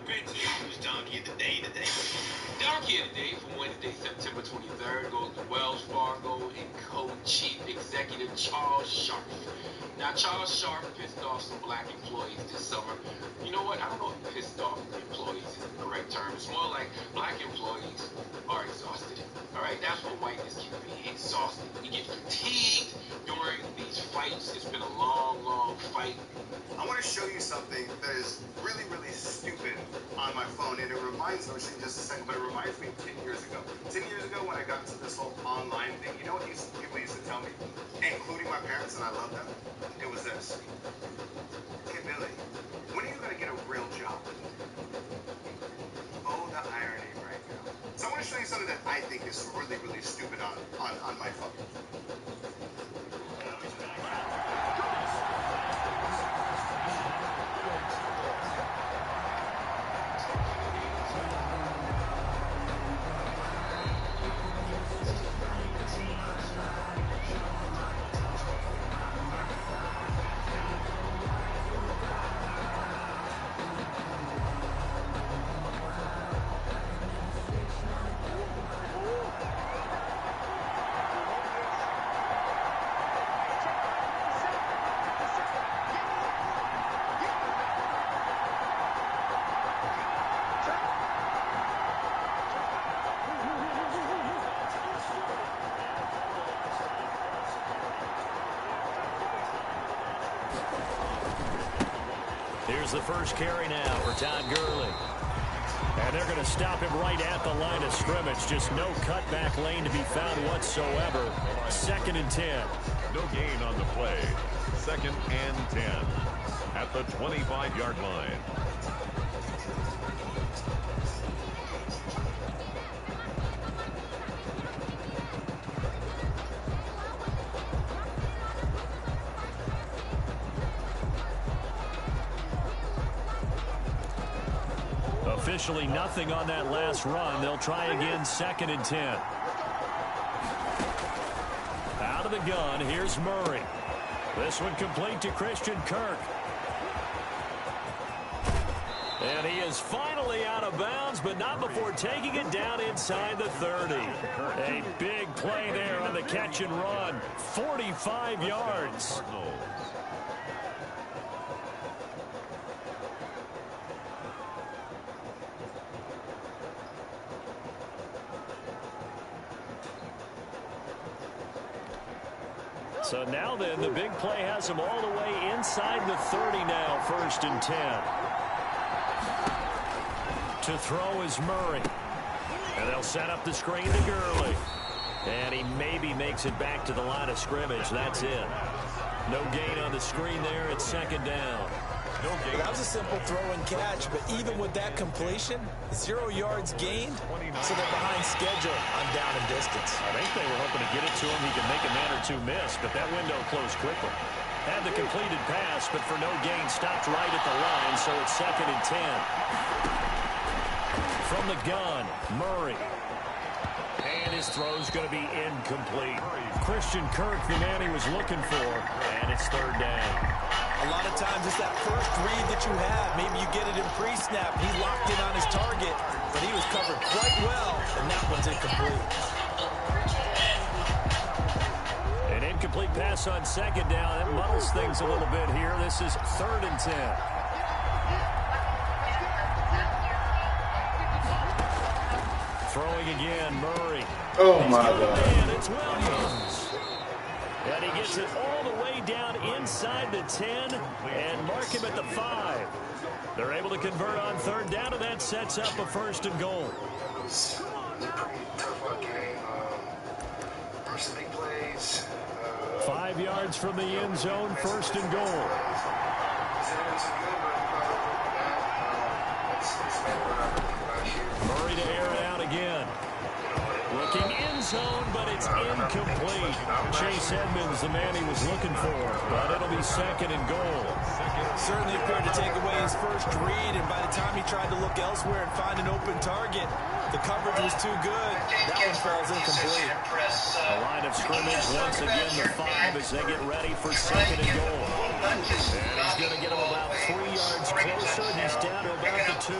Bench who's Donkey of the Day today. Donkey of the Day for Wednesday, September 23rd goes to Wells Fargo and co-chief executive Charles Sharp. Now, Charles Sharp pissed off some black employees this summer. You know what? I don't know if pissed off employees is the correct term. It's more like black employees are exhausted. All right, that's what whiteness can be, exhausted. You get fatigued during these fights. It's been a long, long fight. I want to show you something that is really, really stupid on my phone, and it reminds me, I'll show you in just a second, but it reminds me of 10 years ago. 10 years ago when I got into this whole online thing, you know what people used to tell me, including my parents, and I love them? It was this. Hey, Billy, when are you going to get a real job? Oh, the irony right now. So I want to show you something that I think is really, really stupid on my phone. Here's the first carry now for Todd Gurley. And they're going to stop him right at the line of scrimmage. Just no cutback lane to be found whatsoever. 2nd and 10. No gain on the play. 2nd and 10 at the 25-yard line. Officially nothing on that last run. They'll try again, 2nd and 10. Out of the gun, here's Murray. This one complete to Christian Kirk. And he is finally out of bounds, but not before taking it down inside the 30. A big play there on the catch and run. 45 yards. So now then, the big play has him all the way inside the 30 now, 1st and 10. To throw is Murray. And they'll set up the screen to Gurley. And he maybe makes it back to the line of scrimmage. That's it. No gain on the screen there. It's 2nd down. No gain. That was a simple throw and catch, but even with that completion, 0 yards gained, so they're behind schedule on down and distance. I think they were hoping to get it to him. He could make a man or two miss, but that window closed quickly. Had the completed pass, but for no gain, stopped right at the line, so it's 2nd and 10. From the gun, Murray. And his throw's going to be incomplete. Christian Kirk, the man he was looking for, and it's 3rd down. A lot of times it's that first read that you have. Maybe you get it in pre-snap. He's locked in on his target, but he was covered quite well, and that one's incomplete. An incomplete pass on 2nd down. That muddles things a little bit here. This is 3rd and 10. Throwing again, Murray. Oh, my God. And it's Williams. And he gets it all the way down inside the 10 and mark him at the 5. They're able to convert on 3rd down, and that sets up a 1st and goal. It was a pretty tough game. First big plays. 5 yards from the end zone, 1st and goal. Murray to air it out again. Looking end zone, but it's incomplete. Chase Edmonds, the man he was looking for, but it'll be 2nd and goal. Certainly appeared to take away his first read, and by the time he tried to look elsewhere and find an open target, the coverage was too good. That one falls incomplete. The line of scrimmage once again the 5 as they get ready for 2nd and goal. And he's going to get him about 3 yards closer. He's down to about the 2.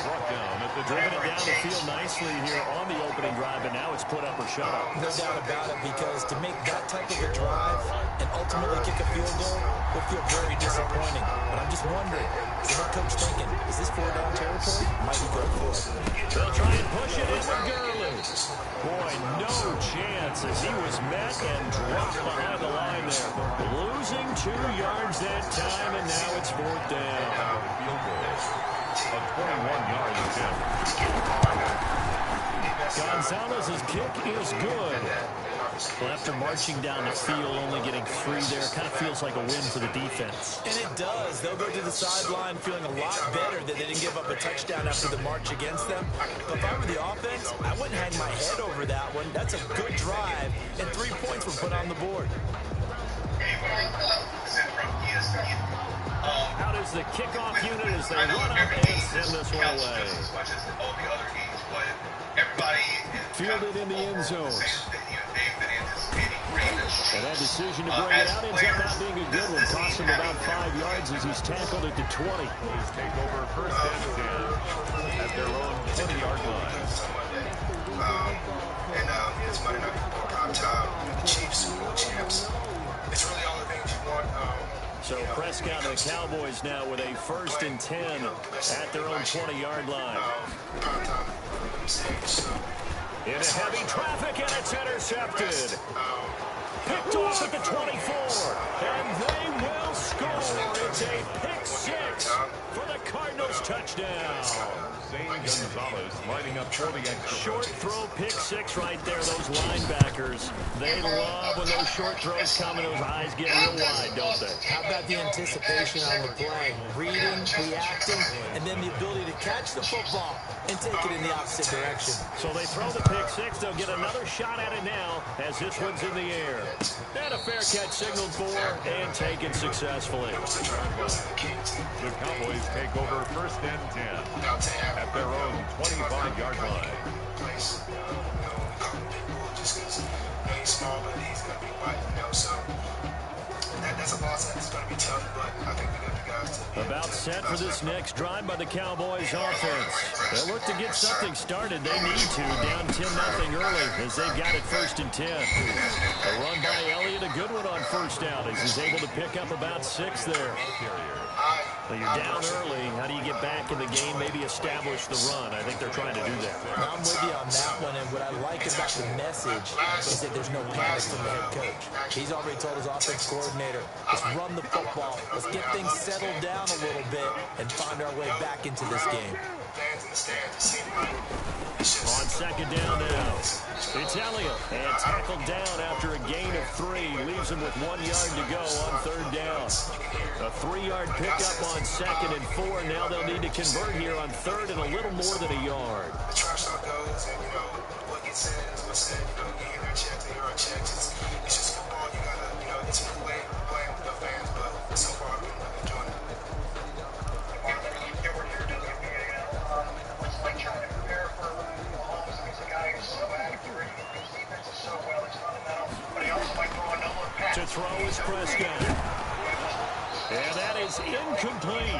Brought down at the Driven it down the field nicely here on the opening drive, and now it's put up or shut up. No doubt about it, because to make that type of a drive and ultimately kick a field goal would feel very disappointing. But I'm just wondering, is the head coach thinking, is this 4-down territory? Might he go for it? They'll try and push it in with Gurley. Boy, no chance as he was met and dropped behind the line there. Losing 2 yards that time, and now it's 4th down. Field goal. A 21-yard attempt. Gonzalez's kick is good. Well, after marching down the field, only getting 3 there, kind of feels like a win for the defense. And it does. They'll go to the sideline feeling a lot better that they didn't give up a touchdown after the march against them. But if I were the offense, I wouldn't hang my head over that one. That's a good drive, and 3 points were put on the board. Out is the kickoff unit as they run up and send this one away. Fielded in the end zone. And that decision to bring it out ends up not being a good one. Cost him about 5 yards as he's tackled at the 20. Please take over 1st and 10 at their own 20-yard line. It's Monday Night Football prime time. The Chiefs, Super Bowl champs. It's really all the things you want. So Prescott and the Cowboys now with a 1st and 10 at their own 20-yard line. Prime time. Into heavy traffic, and it's intercepted. Picked off at the 24, and they will score. It's a pick 6 for the Cardinals touchdown. Zane Gonzalez lining up for the extra. Short throw, pick 6 right there. Those linebackers, they love when those short throws come and those eyes get real wide, don't they? How about the anticipation on the play? Reading, reacting, and then the ability to catch the football and take it in the opposite direction. So they throw the pick 6. They'll get another shot at it now as this one's in the air. And a fair catch signaled for and taken successfully. The Cowboys take over 1st and 10 at their own 25-yard line. He's small, but he's going to be wide, so that's a loss. It's going to be tough, but I think we got the guys to... About set for this next drive by the Cowboys offense. They'll look to get something started. They need to, down 10-0 early as they've got it 1st and 10. A run by Elliott, a good one on 1st down as he's able to pick up about 6 there. Well, you're down early. How do you get back in the game, maybe establish the run? I think they're trying to do that. I'm with you on that one, and what I like about the message is that there's no panic from the head coach. He's already told his offense coordinator, let's run the football, let's get things settled down a little bit and find our way back into this game. On 2nd down now, it's Elliott, and tackled down after a gain of 3. Leaves him with 1 yard to go on 3rd down. A 3-yard pickup on 2nd and 4. Now they'll need to convert here on 3rd and a little more than a yard. The trash talk goes, and what gets said is what's said. You hear their checks, they hear our checks. It's just football. You gotta, it's a good way of playing with the fans, but so far I've been enjoying it. What's like trying to prepare for Mahomes? He's a guy who's so accurate. His defense is so well, it's fundamental. But he also might throw a no-look pass. To throw is Prescott. And that is incomplete.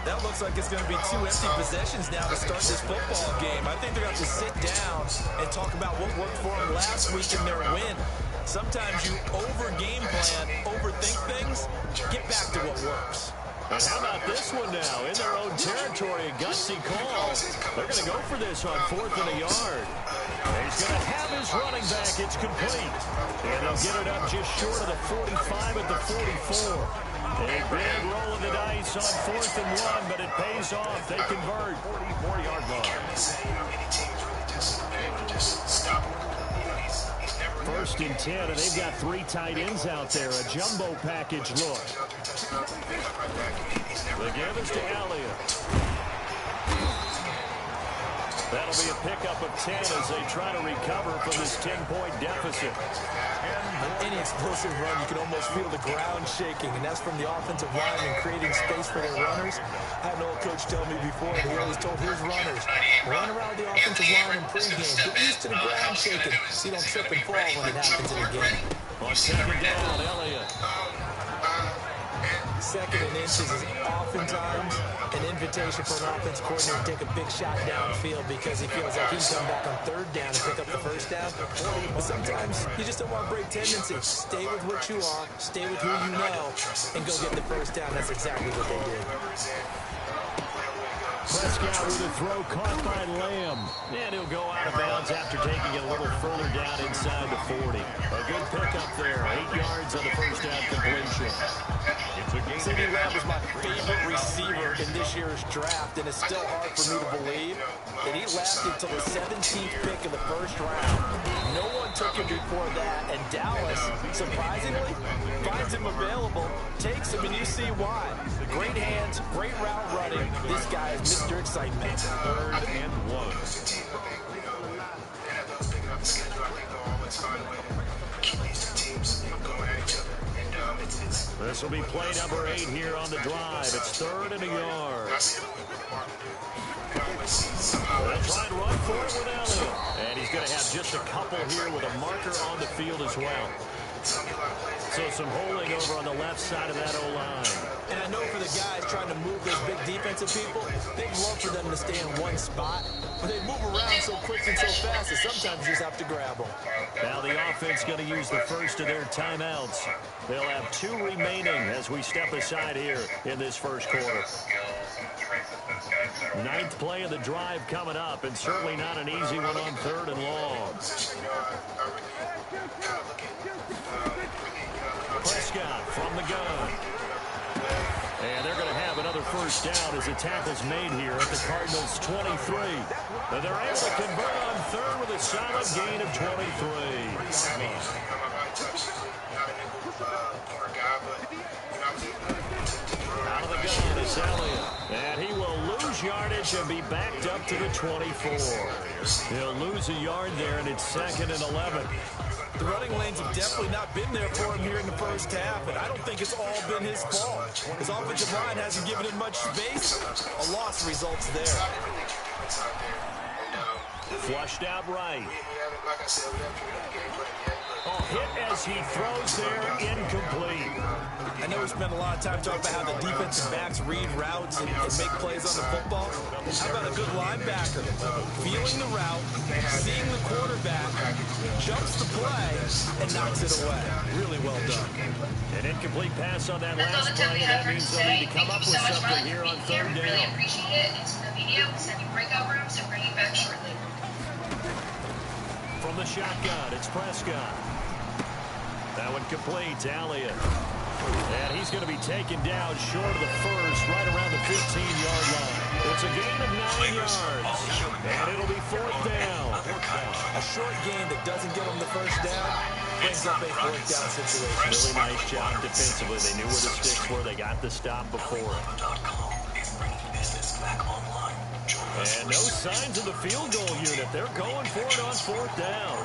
That looks like it's going to be 2 empty possessions now to start this football game. I think they're going to have to sit down and talk about what worked for them last week in their win. Sometimes you over-game plan, overthink things, get back to what works. And how about this one now? In their own territory, a gutsy call. They're going to go for this on 4th and a yard. He's going to have his running back. It's complete. And they'll get it up just short of the 45 at the 44. A big roll of the dice on 4th and 1, but it pays off. They convert. 44-yard line. 1st and 10, and they've got 3 tight ends out there. A jumbo package look. The give is to Elliott. That'll be a pickup of 10 as they try to recover from this 10-point deficit. Any explosive run, you can almost feel the ground shaking, and that's from the offensive line and creating space for their runners. I had an old coach tell me before, he always told his runners, run around the offensive line in pregame. Get used to the ground shaking so you don't trip and fall when it happens in a game. On 2nd down, Elliott. second and inches is oftentimes an invitation for an offense coordinator to take a big shot downfield because he feels like he can come back on third down and pick up the first down. But sometimes you just don't want to break tendencies. Stay with what you are, stay with who you know, and go get the first down. That's exactly what they did. Prescott with a throw caught by Lamb. And he'll go out of bounds after taking it a little further down inside the 40. A good pickup there. 8 yards on the first down completion. CD Lamb is my favorite receiver in this year's draft, and it's still hard for me to believe that he lasted until the 17th pick of the first round. No one took him before that, and Dallas, surprisingly, finds him available, takes him, and you see why. Great hands, great route running. This guy is Mr. Excitement. 3rd and 1. This will be play number 8 here on the drive. It's 3rd and a yard. They'll try and run for it with Elliott. And he's going to have just a couple here with a marker on the field as well. So some holding over on the left side of that O-line. And I know for the guys trying to move those big defensive people, they'd love for them to stay in one spot, but they move around so quick and so fast that sometimes you just have to grab them. Now the offense going to use the first of their timeouts. They'll have 2 remaining as we step aside here in this first quarter. 9th play of the drive coming up, and certainly not an easy one on 3rd and long. Prescott from the gun. And they're going to have another first down as the tackle's made here at the Cardinals' 23. And they're able to convert on 3rd with a solid gain of 23. Out of the gun is Elliott. And he will lose yardage and be backed up to the 24. He'll lose a yard there, and it's 2nd and 11. The running lanes have definitely not been there for him here in the first half, and I don't think it's all been his fault. His offensive line hasn't given him much space. A loss results there. Flushed out right. Hit as he throws there, incomplete. I know we spent a lot of time talking about how the defensive backs read routes and make plays on the football. How about a good linebacker? Feeling the route, seeing the quarterback, jumps the play, and knocks it away. Really well done. An incomplete pass on that last play, and that means they'll need to come up with something here on 3rd down. Really appreciate it. It's in the video. We'll send you breakout rooms and bring you back shortly. From the shotgun, it's Prescott. That one complete to Elliott. And he's going to be taken down short of the first, right around the 15-yard line. It's a gain of 9 yards. And it'll be 4th down. A short gain that doesn't get them the first down brings up a 4th down situation. Really nice job defensively. They knew where the sticks were. They got the stop before. And no signs of the field goal unit. They're going for it on 4th down.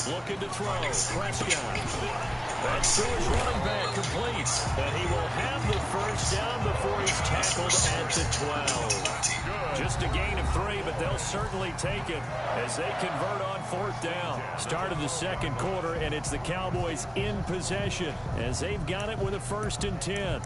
Looking to throw. Prescott. That's to his running back, complete. And he will have the first down before he's tackled at the 12. Just a gain of 3, but they'll certainly take it as they convert on 4th down. Start of the second quarter, and it's the Cowboys in possession as they've got it with a 1st and 10.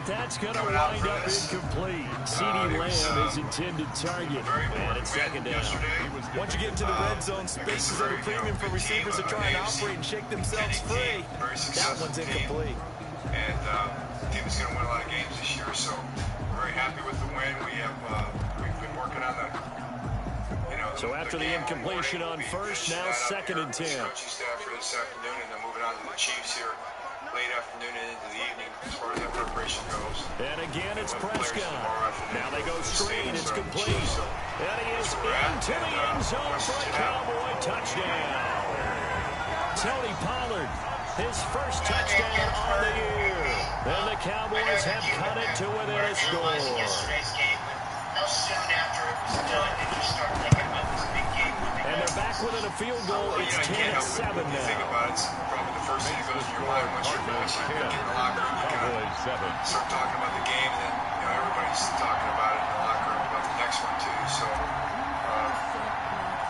That's going to wind up incomplete. CD Lamb is intended target. And it's 2nd down. Once you get into the red zone, space is at a premium for receivers to try and operate and shake themselves free. That one's incomplete. And the team is going to win a lot of games this year, so very happy with the win. We've been working on the, So after the incompletion on first, now 2nd and 10. Coaching staff for this afternoon, and then moving on to the Chiefs here late afternoon and into the evening as far as that preparation goes. And again, it's Prescott. Now they go screen. It's complete. And he is into the end zone for a Cowboy touchdown. Tony Pollard, his first touchdown on the year. And the Cowboys have cut it to within a score. Yesterday's game, how soon after it was And they're back within a field goal. It's 10-7 now. You think about it, it's probably the first thing that goes in your mind once you're watching. You get in the locker room, you start talking about the game, and then everybody's talking about it in the locker room about the next one too. So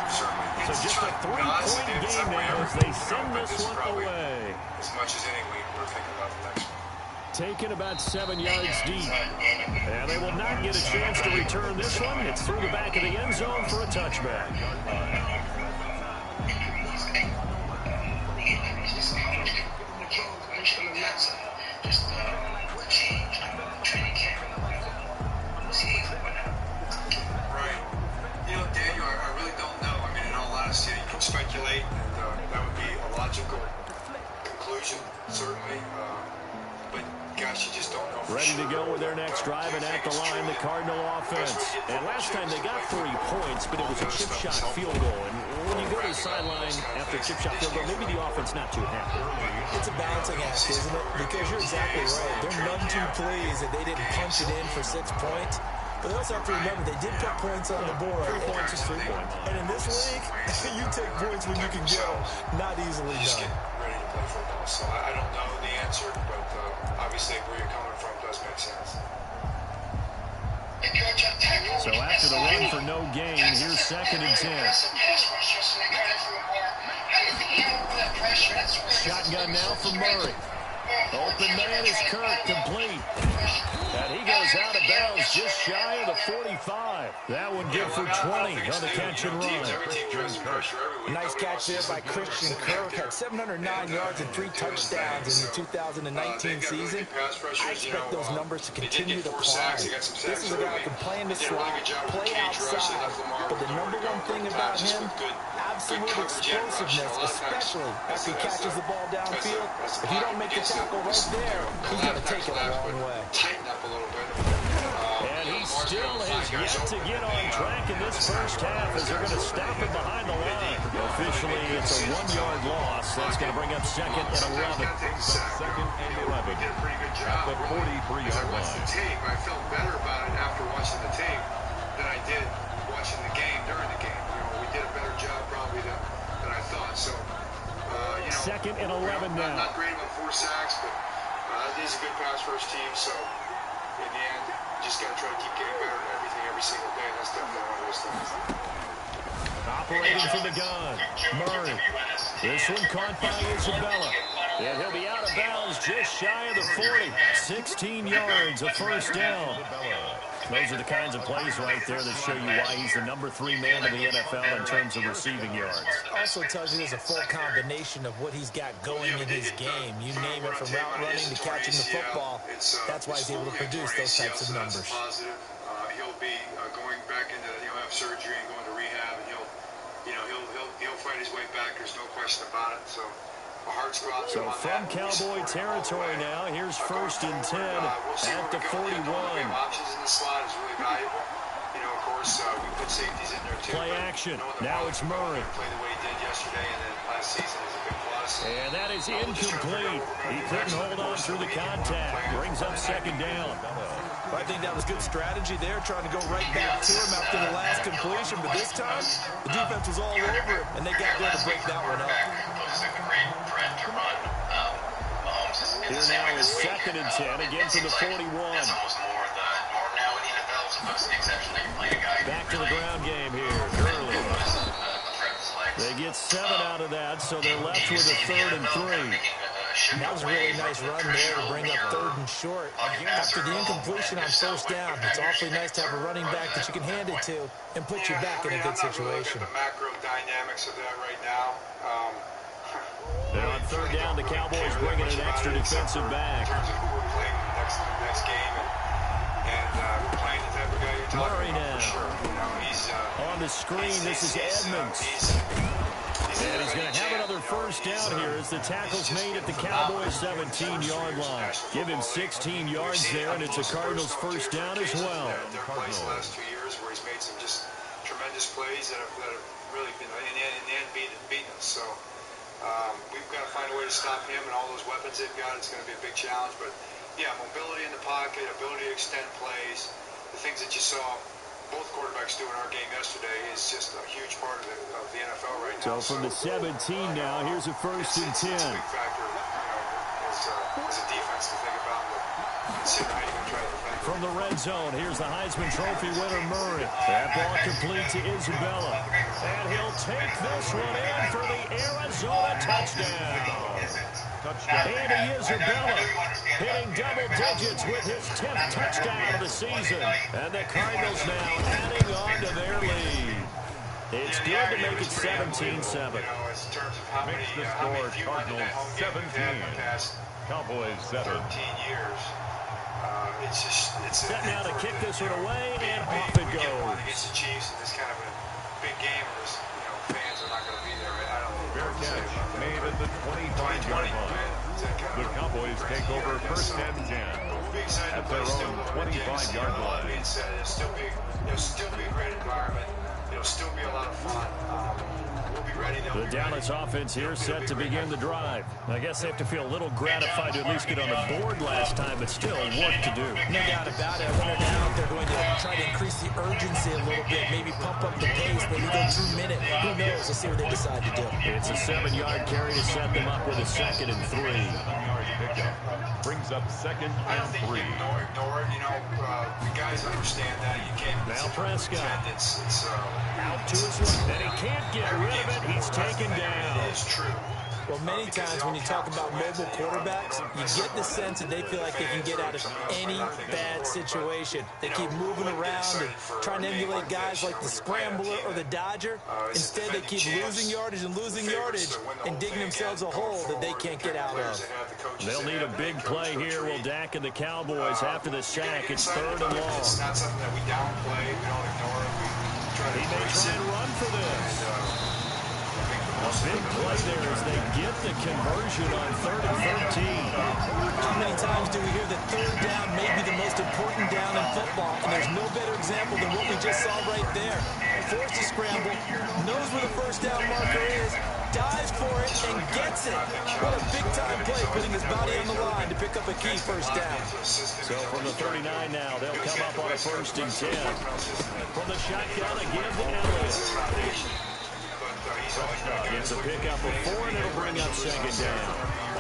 certainly, so just a 3-point game now as they send this one away. As much as any week, we're thinking about the next one. Taken about 7 yards deep. And they will not get a chance to return this one. It's through the back of the end zone for a touchback. Right. Daniel, I really don't know. I mean, in all honesty, you can speculate, and that would be a logical conclusion, certainly. But gosh, you just don't know for Ready sure. to go with their next drive, and at the line, the Cardinal offense. And last time they got 3 points, but it was a chip shot field goal. And when you go to the sideline after a chip shot field goal, maybe the offense not too happy. It's a balancing act, isn't it? Because you're exactly right. They're none too pleased that they didn't punch it in for 6 points. But they also have to remember they did put points on the board. 3 points is 3 points. And in this league, you take points when you can get them. Not easily Just done. get ready to play football. So I don't know the answer, but obviously where you're coming from does make sense. So after the run for no gain, here's 2nd and 10. Shotgun now for Murray. Open man is Kirk, complete. And he goes out of bounds just shy of the 45. That one good for 20 on the catch and run. Nice catch there by Christian Kirk. Had 709 yards and 3 touchdowns in the 2019 season. I expect those numbers to continue to climb. This is a guy who can play in the slot, play outside. But the number one thing about him, absolute explosiveness, especially after he catches the ball downfield. If you don't make the tackle right there, he's going to take it a long way. Tighten up a little bit. And he still has yet to get on track in this first half as they're going to stop him behind the line. Officially, it's a 1-yard loss. That's going to bring up 2nd and 11. 2nd and 11. Did a pretty good job. At the 43-yard I watched the line. tape. I felt better about it after watching the tape than I did watching the game during the game. We did a better job probably than I thought. So, 2nd and 11 now. Not great about 4 sacks, but this is a good pass rush team. So, in the end, you just got to try to keep getting better at everything every single day. That's definitely one of those things. Operating from the gun, Murray. This one caught by Isabella. And he'll be out of bounds just shy of the 40. 16 yards, a first down. Those are the kinds of plays right there that show you why he's the number 3 man in the NFL in terms of receiving yards. Also tells you there's a full combination of what he's got going in his game. You name it, from route running to catching the football. That's why he's able to produce those types of numbers. He'll be going back into, he'll have surgery and going to rehab, and he'll fight his way back. There's no question about it. So my heart's go out to him on from that. Cowboy territory now, here's 1st and 10 at the 41. Options in the slot is really valuable. Of course, we put safeties in there too. Play action. Now it's Murray. Play the way he did yesterday and then last season is a big plus. And that is incomplete. He couldn't hold on through the contact. Brings up 2nd down. I think that was good strategy there, trying to go right back to him after the last completion. But this time, the defense was all over it, and they got there to break that one up. Here now is 2nd and 10, again from the 41. Back to the ground game here, Gurley. They get 7 out of that, so they're left with a 3rd and 3. That was a really nice run there to bring up 3rd and short. After the incompletion on 1st down, it's awfully nice to have a running back that you can hand it to and put you back in a good situation. The macro dynamics of that right now. And on 3rd down, the Cowboys bringing an extra defensive back. In terms of who we're playing next game, and we're playing the type of guy you're talking about, for sure. He's on the screen. This is Edmonds. And he's going to have another first down here as the tackle's made at the Cowboys' 17-yard line. Give him 16 yards there, and it's a Cardinals first down as well. There are plays the last 2 years where he's made some just tremendous plays that have really been, in the end, beaten us. So we've got to find a way to stop him and all those weapons they've got. It's going to be a big challenge. But, yeah, mobility in the pocket, ability to extend plays, the things that you saw both quarterbacks do in our game yesterday is just a huge part of the NFL right now. So from the 17 now, here's a 1st and 10. It's a big factor, as a defense to think about. Consider how you're going to try to defend. From the red zone, here's the Heisman Trophy winner, Murray. That ball complete to Isabella. And he'll take this one in for the Arizona touchdown. And he Isabella hitting double digits with his 10th touchdown of the season. And the Cardinals now adding on to their lead. It's good to make it 17-7. Makes the score Cardinals 17. Cowboys 7. 13 years. It's set now to kick this one away, and off it goes. Against the Chiefs in this kind of a big game, fans are not going to be there. I don't think fair catch made at the 25-yard line. The Cowboys take over 1st and 10 at their own 25-yard line. It'll still be a great environment. It'll still be a lot of fun. We'll be ready. The Dallas offense here set to begin the drive. I guess they have to feel a little gratified to at least get on the board last time, but still work to do. No doubt about it. I wonder now if they're going to try to increase the urgency a little bit, maybe pump up the pace, maybe go 2 minute. Who knows? Let's see what they decide to do. It's a 7-yard carry to set them up with a 2nd and 3. Pickup brings up 2nd and 3. Ignore it. The guys understand that. You can't. Now Prescott. It's out to his left, and he can't get rid of it. He's taken down. It is true. Well, many times when you talk about mobile quarterbacks, you get the sense that they feel like they can get out of any bad situation. They keep moving around and trying to emulate guys like the Scrambler or the Dodger. Instead, they keep losing yardage and digging themselves a hole that they can't get out of. They'll need a big play here. Will Dak and the Cowboys after the sack. It's 3rd and long. It's not something that we downplay. We don't ignore it. We try to try and run for this. A big play there as they get the conversion on 3rd and 13. How many times do we hear that 3rd down may be the most important down in football? And there's no better example than what we just saw right there. Forced to scramble, knows where the 1st down marker is, dives for it, and gets it. What a big-time play, putting his body on the line to pick up a key 1st down. So from the 39 now, they'll come up on a 1st and 10. From the shotgun again to Elliott. Gets a pickup of 4, and it'll bring up 2nd down. I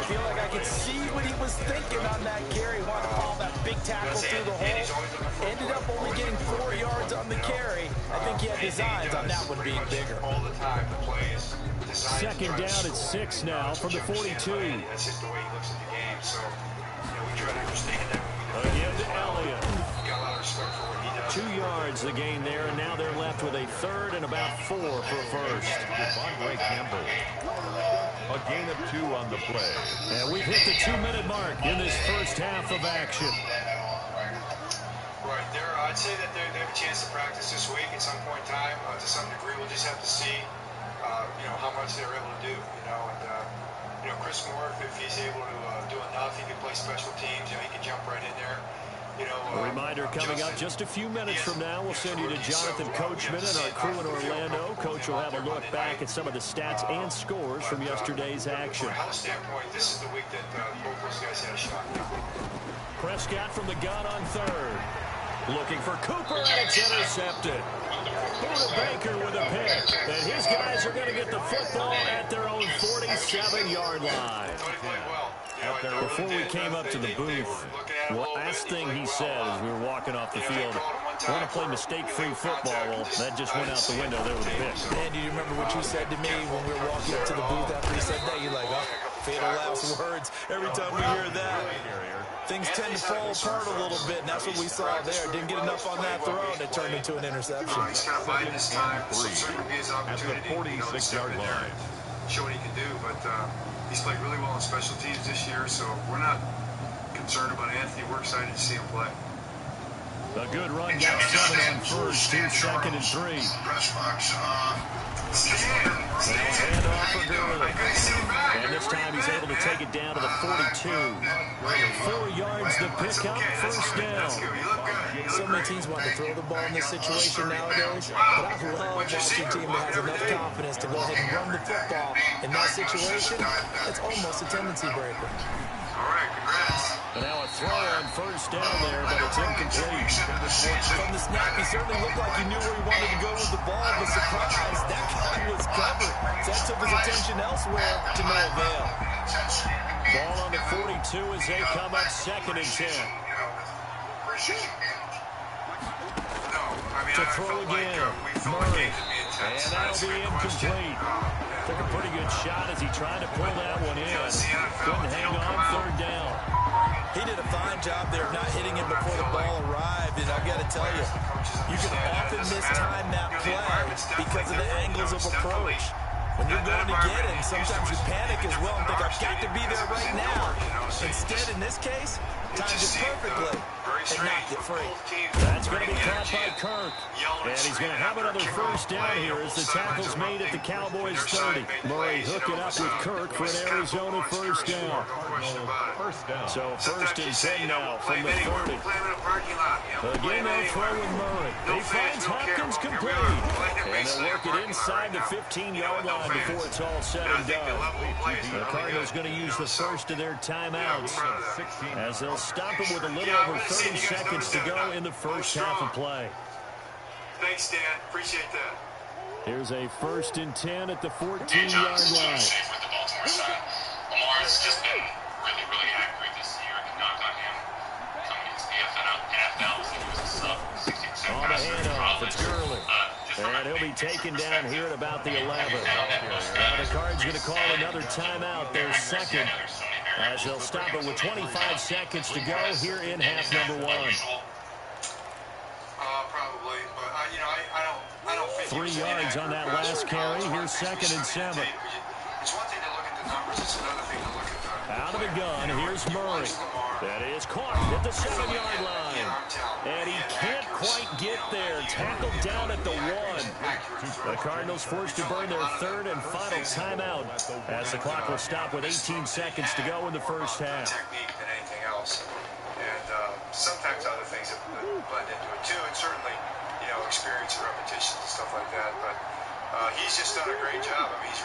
feel like I could see what he was thinking on that carry. Wanted to follow that big tackle through the hole. Ended up only getting 4 yards on the carry. I think he had designs on that one being bigger. All the time, the play is 2nd down at 6 now from the 42. That's just the way he looks at the game. So, we try to understand that when we again to Elliott. got a lot of respect for what he does. 2 yards the gain there, and now they're left with a 3rd and about 4 for a 1st. Devondre Campbell. A gain of 2 on the play. And we've hit the 2-minute mark in this 1st half of action. Right there, I'd say that they have a chance to practice this week at some point in time. To some degree, we'll just have to see, how much they're able to do. Chris Moore, if he's able to do enough, he can play special teams. He can jump right in there. A reminder coming up just a few minutes from now. We'll send you to Jonathan Coachman and our crew in Orlando. Coach will have a look back at some of the stats and scores from yesterday's action. From a health standpoint, this is the week that both those guys had a shot. Prescott from the gun on 3rd. Looking for Cooper, and it's intercepted. Buda Baker with a pick. And his guys are going to get the football at their own 47-yard line. Before we came up to the booth, the last thing he said as we were walking off the field, I want to play mistake-free football. Well, that just went out the window there with a pick. Man, do you remember what you said to me when we were walking up to the booth after he said that? You're like, oh, fatal last words. Every time we hear that, things tend to fall apart a little bit, and that's what we saw there. Didn't get enough on that throw, and it turned into an interception. He's kind of biding his time. This will certainly be his opportunity. At the 46-yard line. Show what he can do, but he's played really well on special teams this year, so we're not concerned about Anthony. We're excited to see him play. A good run, got 7 on 1st, 2nd and 3. Hand off for Gurley. And this time he's able to take it down to the 42. 4 yards to pick up, 1st down. So many teams want to throw the ball in this situation nowadays, but I love watching a team that has enough confidence to go ahead and run the football. In that situation, it's almost a tendency breaker. All right, congrats. And now a throw on first down there, but it's incomplete. From the snap, he certainly looked like he knew where he wanted to go with the ball, but surprise, that guy was covered. So that took his attention elsewhere to no avail. Ball on the 42 as they come up 2nd and 10. To throw again, Murray, and that'll be incomplete. Took a pretty good shot as he tried to pull that one in. Couldn't hang on 3rd down. He did a fine job there of not hitting him before the ball arrived, and I've got to tell you, you can often mistime that play because of the angles of approach. When you're going to get him, sometimes you panic as well and think, I've got to be there right now. Instead, in this case, timed it perfectly and knocked it free. That's going to be caught by Kirk. And he's going to have another first down here as the tackle's made at the Cowboys 30. Murray hooking up with Kirk for an Arizona first down. So 1st and 10 now from the 30. Again, they'll throw with Murray. He finds Hopkins complete. And they'll work it inside the 15-yard line before it's all said and done. The Cardinals going to use the first of their timeouts as they'll stop him with a little over 30 seconds to go in the first half of play. Thanks, Dan. Appreciate that. Here's a 1st and 10 at the 14-yard line. Safe with the Baltimore side. Lamar has just been really, really accurate this year. I can knock on him coming into the NFL. He was a sub 60% On the handoff, it's Gurley. And he'll be taken down here at about the 11. Now the Cards going to call another timeout, their 2nd, as they'll stop it with 25 seconds to go here in half number 1. Probably, but I don't think 3 yards on that last carry. Here's 2nd and 7. It's one thing to look at the numbers, it's another thing to look at the... Out of the gun, here's Murray. That is caught at the 7-yard line. And he can't quite get there. Tackled down at the 1. The Cardinals forced to burn their 3rd and final timeout as the clock will stop with 18 seconds to go in the first half. Technique than anything else. And sometimes other things that blend into it too, and certainly, experience and repetitions and stuff like that. But he's just done a great job. I mean, he's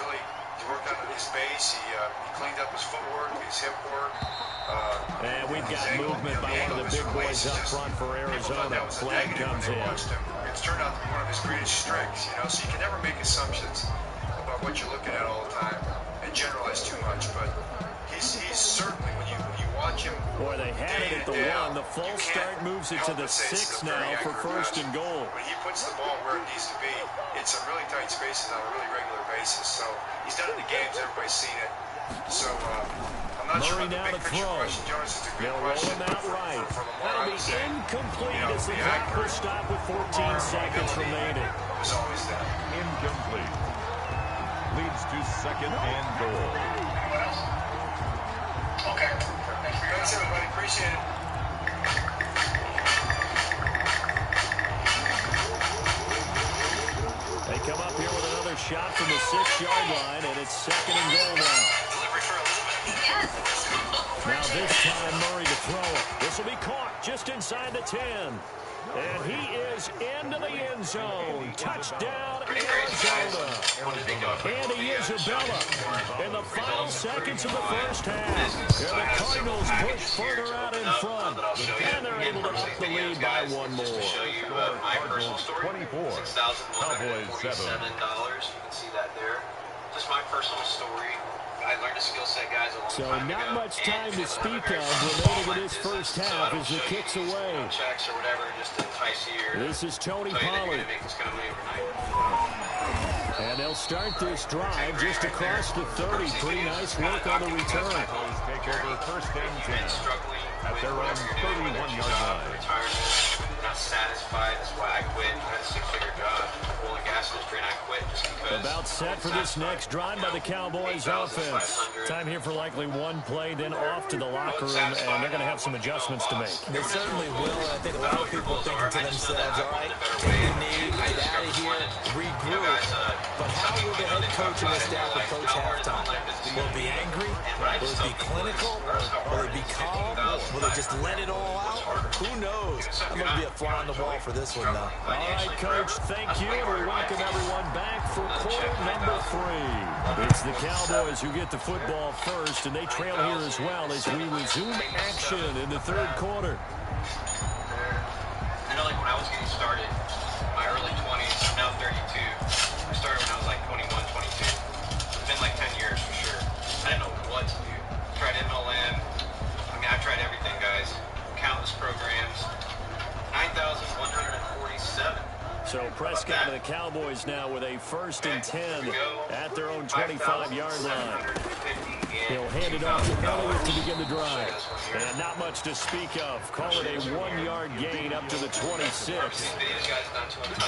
worked on his base. He cleaned up his footwork, his hip work. And we've got movement by one of the big boys up front for Arizona. Flag comes in. It's turned out to be one of his greatest strengths, so you can never make assumptions about what you're looking at all the time and generalize too much. But he's certainly, when you watch him. Boy, they had it at the 1. The false start moves it to the 6 now for 1st and goal. When he puts the ball where it needs to be, it's some really tight spaces on a really regular basis. So he's done it in the games. Everybody's seen it. So I'm not sure Murray now to throw. They'll roll him out right. That'll be incomplete as the clock will stop with 14 seconds remaining. It was always that. Incomplete. Leads to 2nd and goal. Anyone else? Okay. Thanks, everybody. Appreciate it. They come up here with another shot from the 6-yard line, and it's 2nd and goal now. Now this time, Murray to throw it. This will be caught just inside the 10. And he is into the end zone. Touchdown, Arizona. Andy Isabella in the final seconds of the first half. Here the Cardinals push further out in front. And they're able to up the lead by 1 more. Cardinals 24. Cowboys 7. $47. You can see that there. Just my personal story. I learned a skill set, guys, a long time not ago. much time to speak of remaining in this first half as the kick's away. Checks or whatever, just to entice you. This is Tony Tell you that you're Pollard. gonna make this kind of money overnight. And they'll start this drive just across the 30. Pretty nice work on the return. Cowboys take over 1st and 10 Struggling at their own 31-yard line. Retirement, not satisfied. That's why I quit. I had a 6-figure job. Rolling gas industry, and I quit just because. About set for this next drive by the Cowboys offense. Time here for likely 1 play, then off to the locker room, and they're going to have some adjustments to make. They certainly will, and I think a lot of people are thinking to themselves, all right, take a knee, get out of here, regroup. But how will the head coach and the staff approach halftime? Will it be angry? Will it be clinical? Will it be calm? Will they just let it all out? Who knows? I'm going to be a fly on the wall for this one, though. All right, Coach, thank you. We welcome everyone back back for quarter number 3. It's the Cowboys who get the football first, and they trail here as well as we resume action in the third quarter. I know, like, when I was getting started, my early 20s, I'm now 32. I started when I was like 21, 22. It's been like 10 years for sure. I didn't know what to do. Tried MLM. I mean, I've tried everything, guys. Countless programs. 9,147. So Prescott and the Cowboys now with a 1st and 10 at their own 25-yard line. He'll hand it off to Elliott to begin the drive. And not much to speak of. Call it a 1-yard gain up to the 26.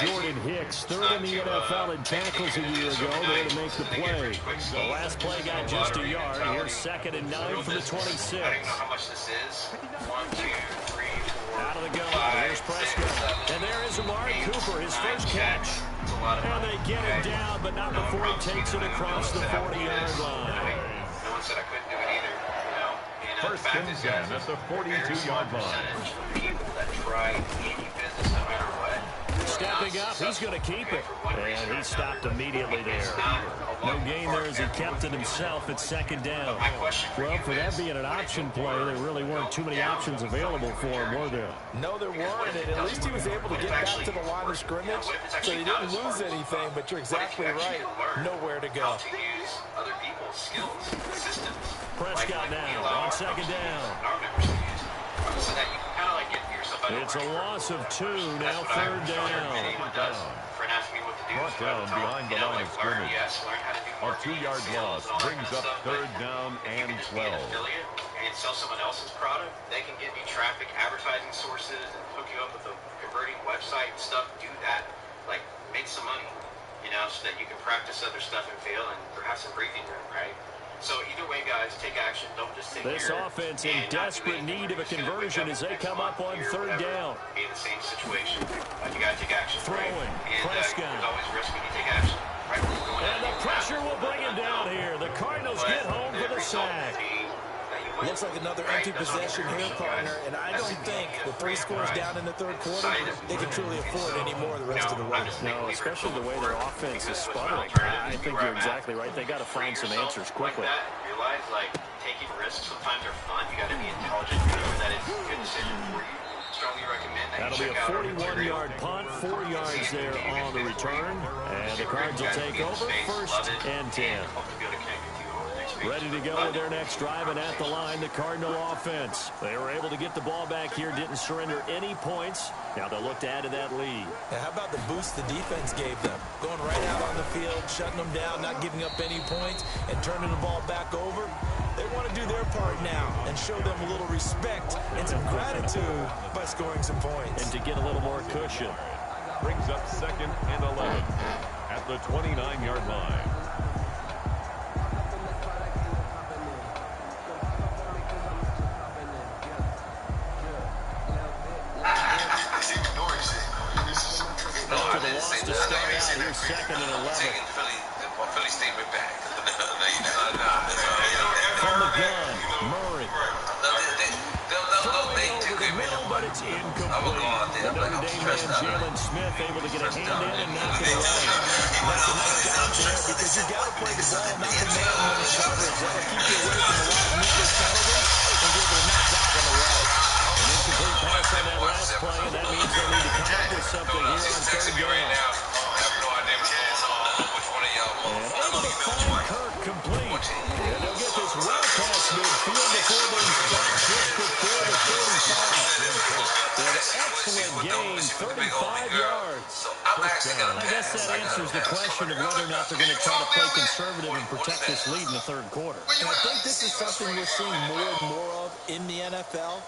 Jordan Hicks, 3rd in the NFL in tackles a year ago, there to make the play. The last play got just a yard. Here's 2nd and 9 for the 26. I don't know how much this is. 1, 2, 3, 4. Out of the gun. Here's Prescott. And there is Amari Cooper, his first catch. And they get him down, but not before he takes it across the 40-yard line. No one said I couldn't do it either, you know. And, 1st and 10 at the 42-yard line. People that try any business no matter what. Stepping up, he's going to keep it. And he stopped immediately there. No gain there as he kept it himself at 2nd down. Well, for that being an option play, there really weren't too many options available for him, were there? No, there weren't, and at least he was able to get back to the line of scrimmage, so he didn't lose anything, but you're exactly right. Nowhere to go. Prescott now on 2nd down. So that you can kind of like get yourself out of It's a loss of 2, now 3rd down. For asking me what to do. Brought down behind the line of scrimmage. A 2-yard loss brings up 3rd down and 12. And sell someone else's product. They can give you traffic, advertising sources, and hook you up with a converting website and stuff. Do that. Like, make some money, you know, so that you can practice other stuff and fail and perhaps some breathing room, right? So either way, guys, take action. Don't just sit this here. This offense in desperate need of a conversion as they come up on 3rd down. Be in the same situation. You got to take action. Throwing. Right? And Prescott. there's always risk when you take action. Right? And the pressure will bring him down here. The Cardinals get home for the sack. Looks like another empty possession here, partner, and I don't think with 3 scores down in the 3rd quarter, they can truly afford any more the rest of the way. No, especially the way their offense is sputtering. I think you're exactly right. They got to find some answers quickly. Realize, like, taking risks sometimes are fun. You got to be intelligent. Remember that it's a good decision for you. Strongly recommend that. That'll be a 41-yard punt, 4 yards there on the return, and the Cards will take over 1st and 10. Ready to go with their next drive, and at the line, the Cardinal offense. They were able to get the ball back here, didn't surrender any points. Now they'll look to add to that lead. Now, how about the boost the defense gave them? Going right out on the field, shutting them down, not giving up any points, and turning the ball back over. They want to do their part now and show them a little respect and some gratitude by scoring some points. And to get a little more cushion. Brings up 2nd and 11 at the 29-yard line. To start out here, 2nd and 11. Philly statement back. From the gun, Murray. Throwing over the middle, but it's incomplete. The Notre Dame man, Jalen Smith, able to get a hand in and knock it away. That's a nice job there because you got to play the ball, not the man when it's coverage. That'll keep you away from a lot of needless penalties and be able to knock that one away. An incomplete pass on that last play, and that means they'll need to come up with something here on 3rd down. And able to find Kirk complete. And they'll get this well past midfield before they stop just before the 35. An excellent gain, 35 yards. I guess that answers the question of whether or not they're going to try to play conservative and protect this lead in the 3rd quarter. And I think this is something we're seeing more and more of in the NFL.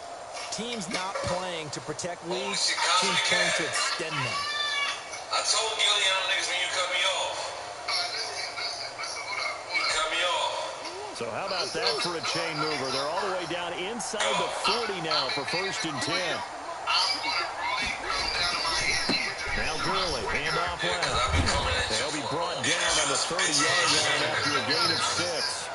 Teams not playing to protect leads, teams playing to extend them. I told you young niggas when you cut me off. You cut me off. So how about that for a chain mover? They're all the way down inside the 40 now for 1st and 10. Now Gurley, hand off left. They'll be brought down on the 30-yard line after a gain of 6.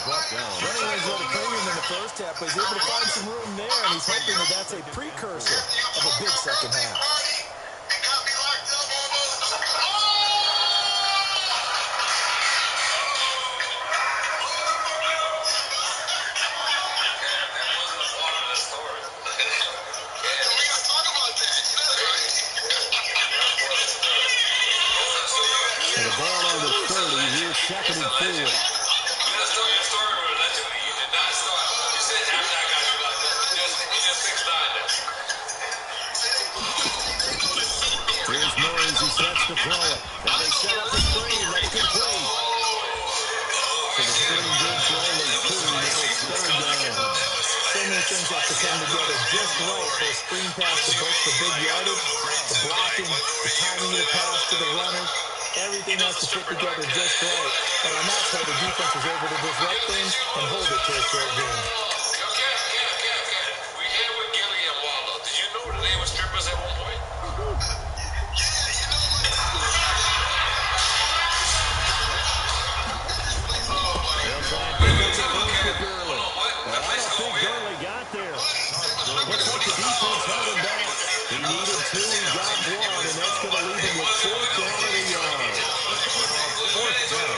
Brought down. Running was a little premium in the first half, but he's able to find some room there, and he's hoping that that's a precursor of a big second half. second and 4. Your story was allegedly. You did not start. You said after I got you locked up. You just 6'9" now. Here's Murray as he sets to throw it. Now they set up the screen. That's complete. So the screen good for only 2. Now it's third down. So many things have to come together just right for a screen pass to break for big yardage. The blocking, the timing of the pass to the runner. Everything has to fit together just right. And on that play, the defense was able to disrupt things and hold it to a short game. We here with Gilly and Wallow. Did you know that they were strippers at one point? Gurley got there. Looks like the defense held him back. He needed 2, he got 1, and that's going to leave him with 4th down and a yard. 4th down.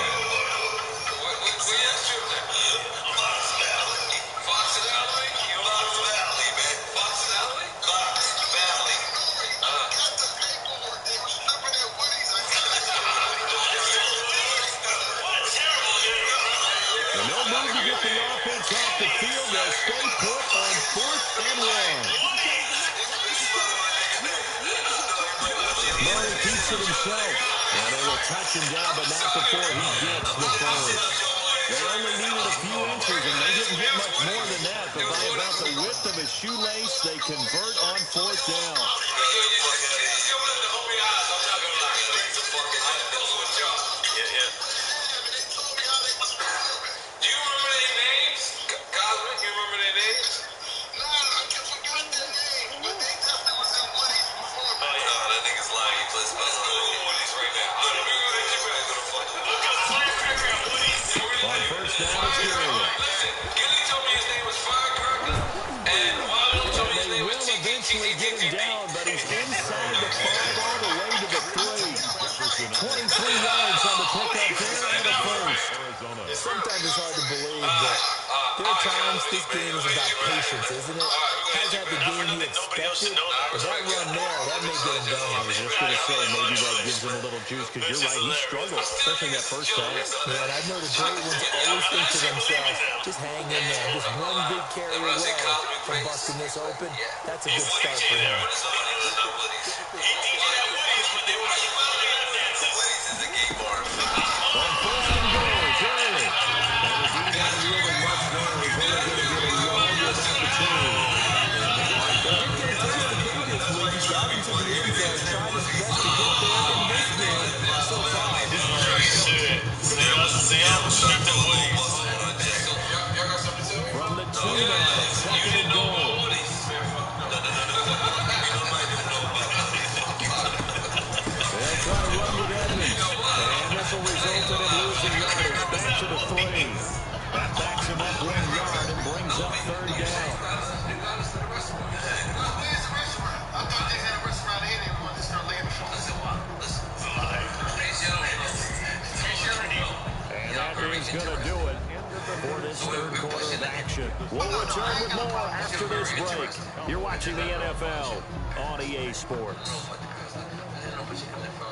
And no move to get the offense off the field. They'll stay put on 4th and 1. Murray keeps it himself. And they will touch him down, but not before he gets the first. They only needed a few inches, and they didn't get much more than that. But by about the width of his shoelace, they convert on 4th down. Eventually get him down, but he's inside the 5 all the way to the 3. 23 yards on the pickup there and a first. Sometimes it's hard to believe, but there are times this game is about patience, isn't it? Has had the game he expected, but that run there, that may get him going. I was just going to say, maybe that gives him a little juice, because you're right, he struggled, especially that first half. Yeah, and I've noticed great ones always think to themselves, just hang in there, just one big carry away from busting this open. That's a good start for him. On 1st and goal, Gurley. And the defense really much there. He's only going to get a yard without the 2. Didn't get a taste of big this week. He got into the end zone, tried his best to get there in this game. So far, he's from the 2 now, 2nd and goal. They'll try to run with Edmonds. And this will result in him losing yardage back to the 3. That backs him up 1 yard and brings up 3rd down. And that is going to do it for this 3rd quarter of action. We'll return with more after this break. You're watching the NFL on EA Sports.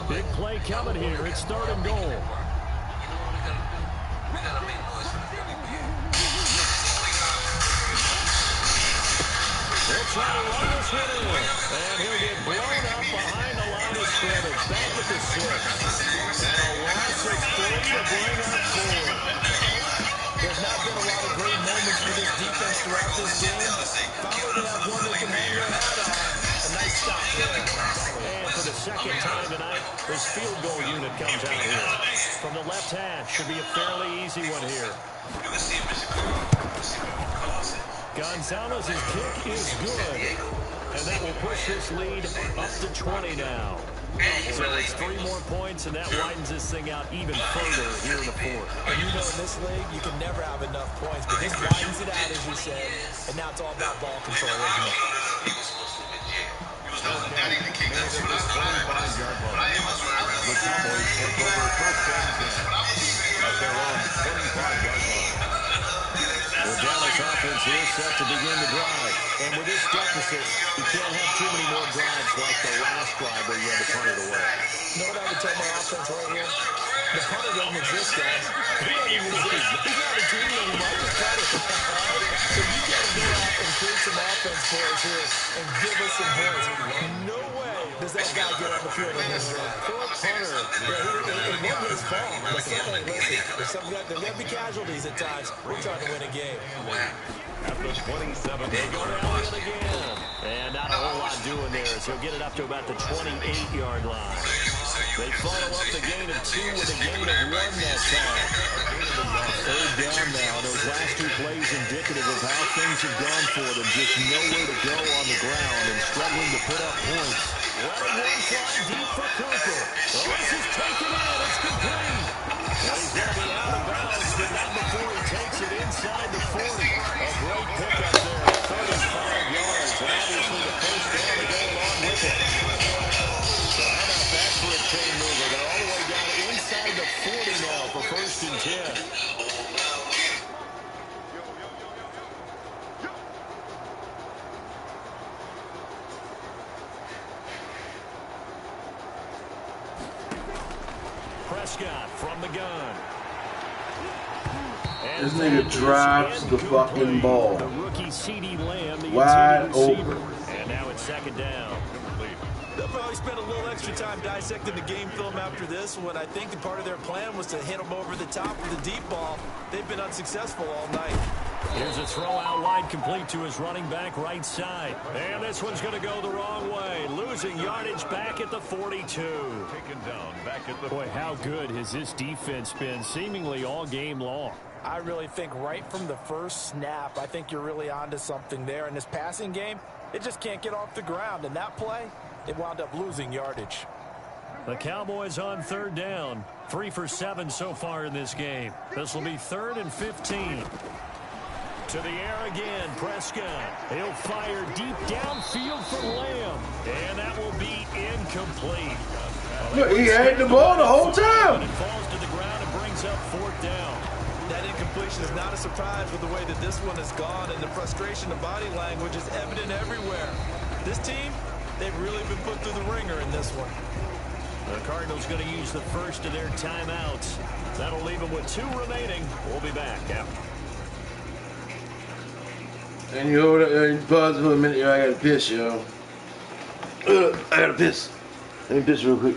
Big play coming here. It's 3rd and goal. They'll try to run this one in. And he'll get blown up behind the line of scrimmage. Back at the 6. And a loss of 3 to bring up 4. There's not been a lot of great moments for this defense throughout this game. Finally, they have one they can hang their hat on. A nice stop there. And for the 2nd time tonight, this field goal unit comes out here. From the left hash, should be a fairly easy one here. Gonzalez's kick is good. And that will push this lead up to 20 now. So it's 3 more points, and that widens this thing out even further here in the 4th. And you know in this league, you can never have enough points, but this widens it out, as you said, and now it's all about ball control, isn't it? The Cowboys take over 1st and 10 at their own 25-yard line. The Dallas offense yards here set to begin the drive. And with this deficit, you can't have too many more drives like the last drive where you had to punt it away. You know what I would tell my offense right here? The punter doesn't exist, guys. He doesn't exist. He's not a team anymore. Just cut it. All right? So you got to go out and create some offense for us here and give us some points. No way does that guy get on the field in this game. Poor punter. Yeah, it wasn't his fault. But somebody, listen, there's going to be casualties at times. We're trying to win a game. At the 27, They go down it again. And not a whole lot doing there as he'll get it up to about the 28-yard line. They follow up the gain of 2 with a gain of 1 that time. Third down now. Those last 2 plays indicative of how things have gone for them. Just nowhere to go on the ground and struggling to put up points. What a one fly deep for Cooper. Oh, this is taken in. It's complete. Well, he's going to be out of bounds, but not before he takes it inside the 40. A great pickup there, 35 yards. And obviously the first down to go along with it. So how about that for a chain mover? They're all the way down inside the 40 now for 1st and 10. Prescott from the gun. And this nigga drops the fucking ball. The rookie CD Lamb, the wide receiver. open. And now it's 2nd down. They'll probably spend a little extra time dissecting the game film after this one. I think the part of their plan was to hit them over the top with the deep ball. They've been unsuccessful all night. Here's a throw out wide complete to his running back right side. And this one's going to go the wrong way. Losing yardage back at the 42. taken down back at the... Boy, how good has this defense been seemingly all game long? I really think right from the first snap, I think you're really onto something there. In this passing game, it just can't get off the ground. And that play, it wound up losing yardage. The Cowboys on 3rd down. 3 for 7 so far in this game. This will be 3rd and 15. To the air again, Prescott. He'll fire deep downfield for Lamb. And that will be incomplete. Look, he had the ball the whole time. It falls to the ground and brings up 4th down. That incompletion is not a surprise with the way that this one has gone, and the frustration of body language is evident everywhere. This team, they've really been put through the ringer in this one. The Cardinals going to use the first of their timeouts. That'll leave them with 2 remaining. We'll be back after. And you hold it, pause for a minute, yo. I gotta piss, yo. I gotta piss. Let me piss real quick.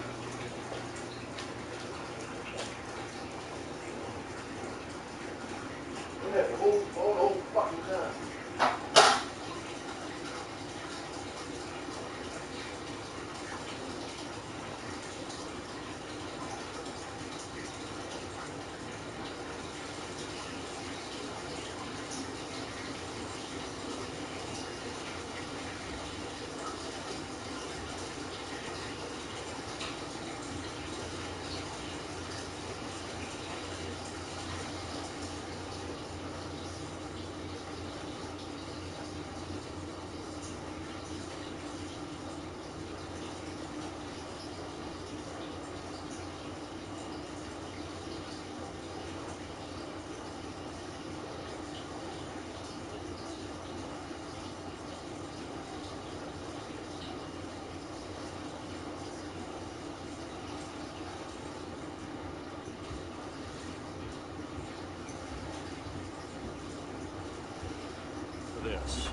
This.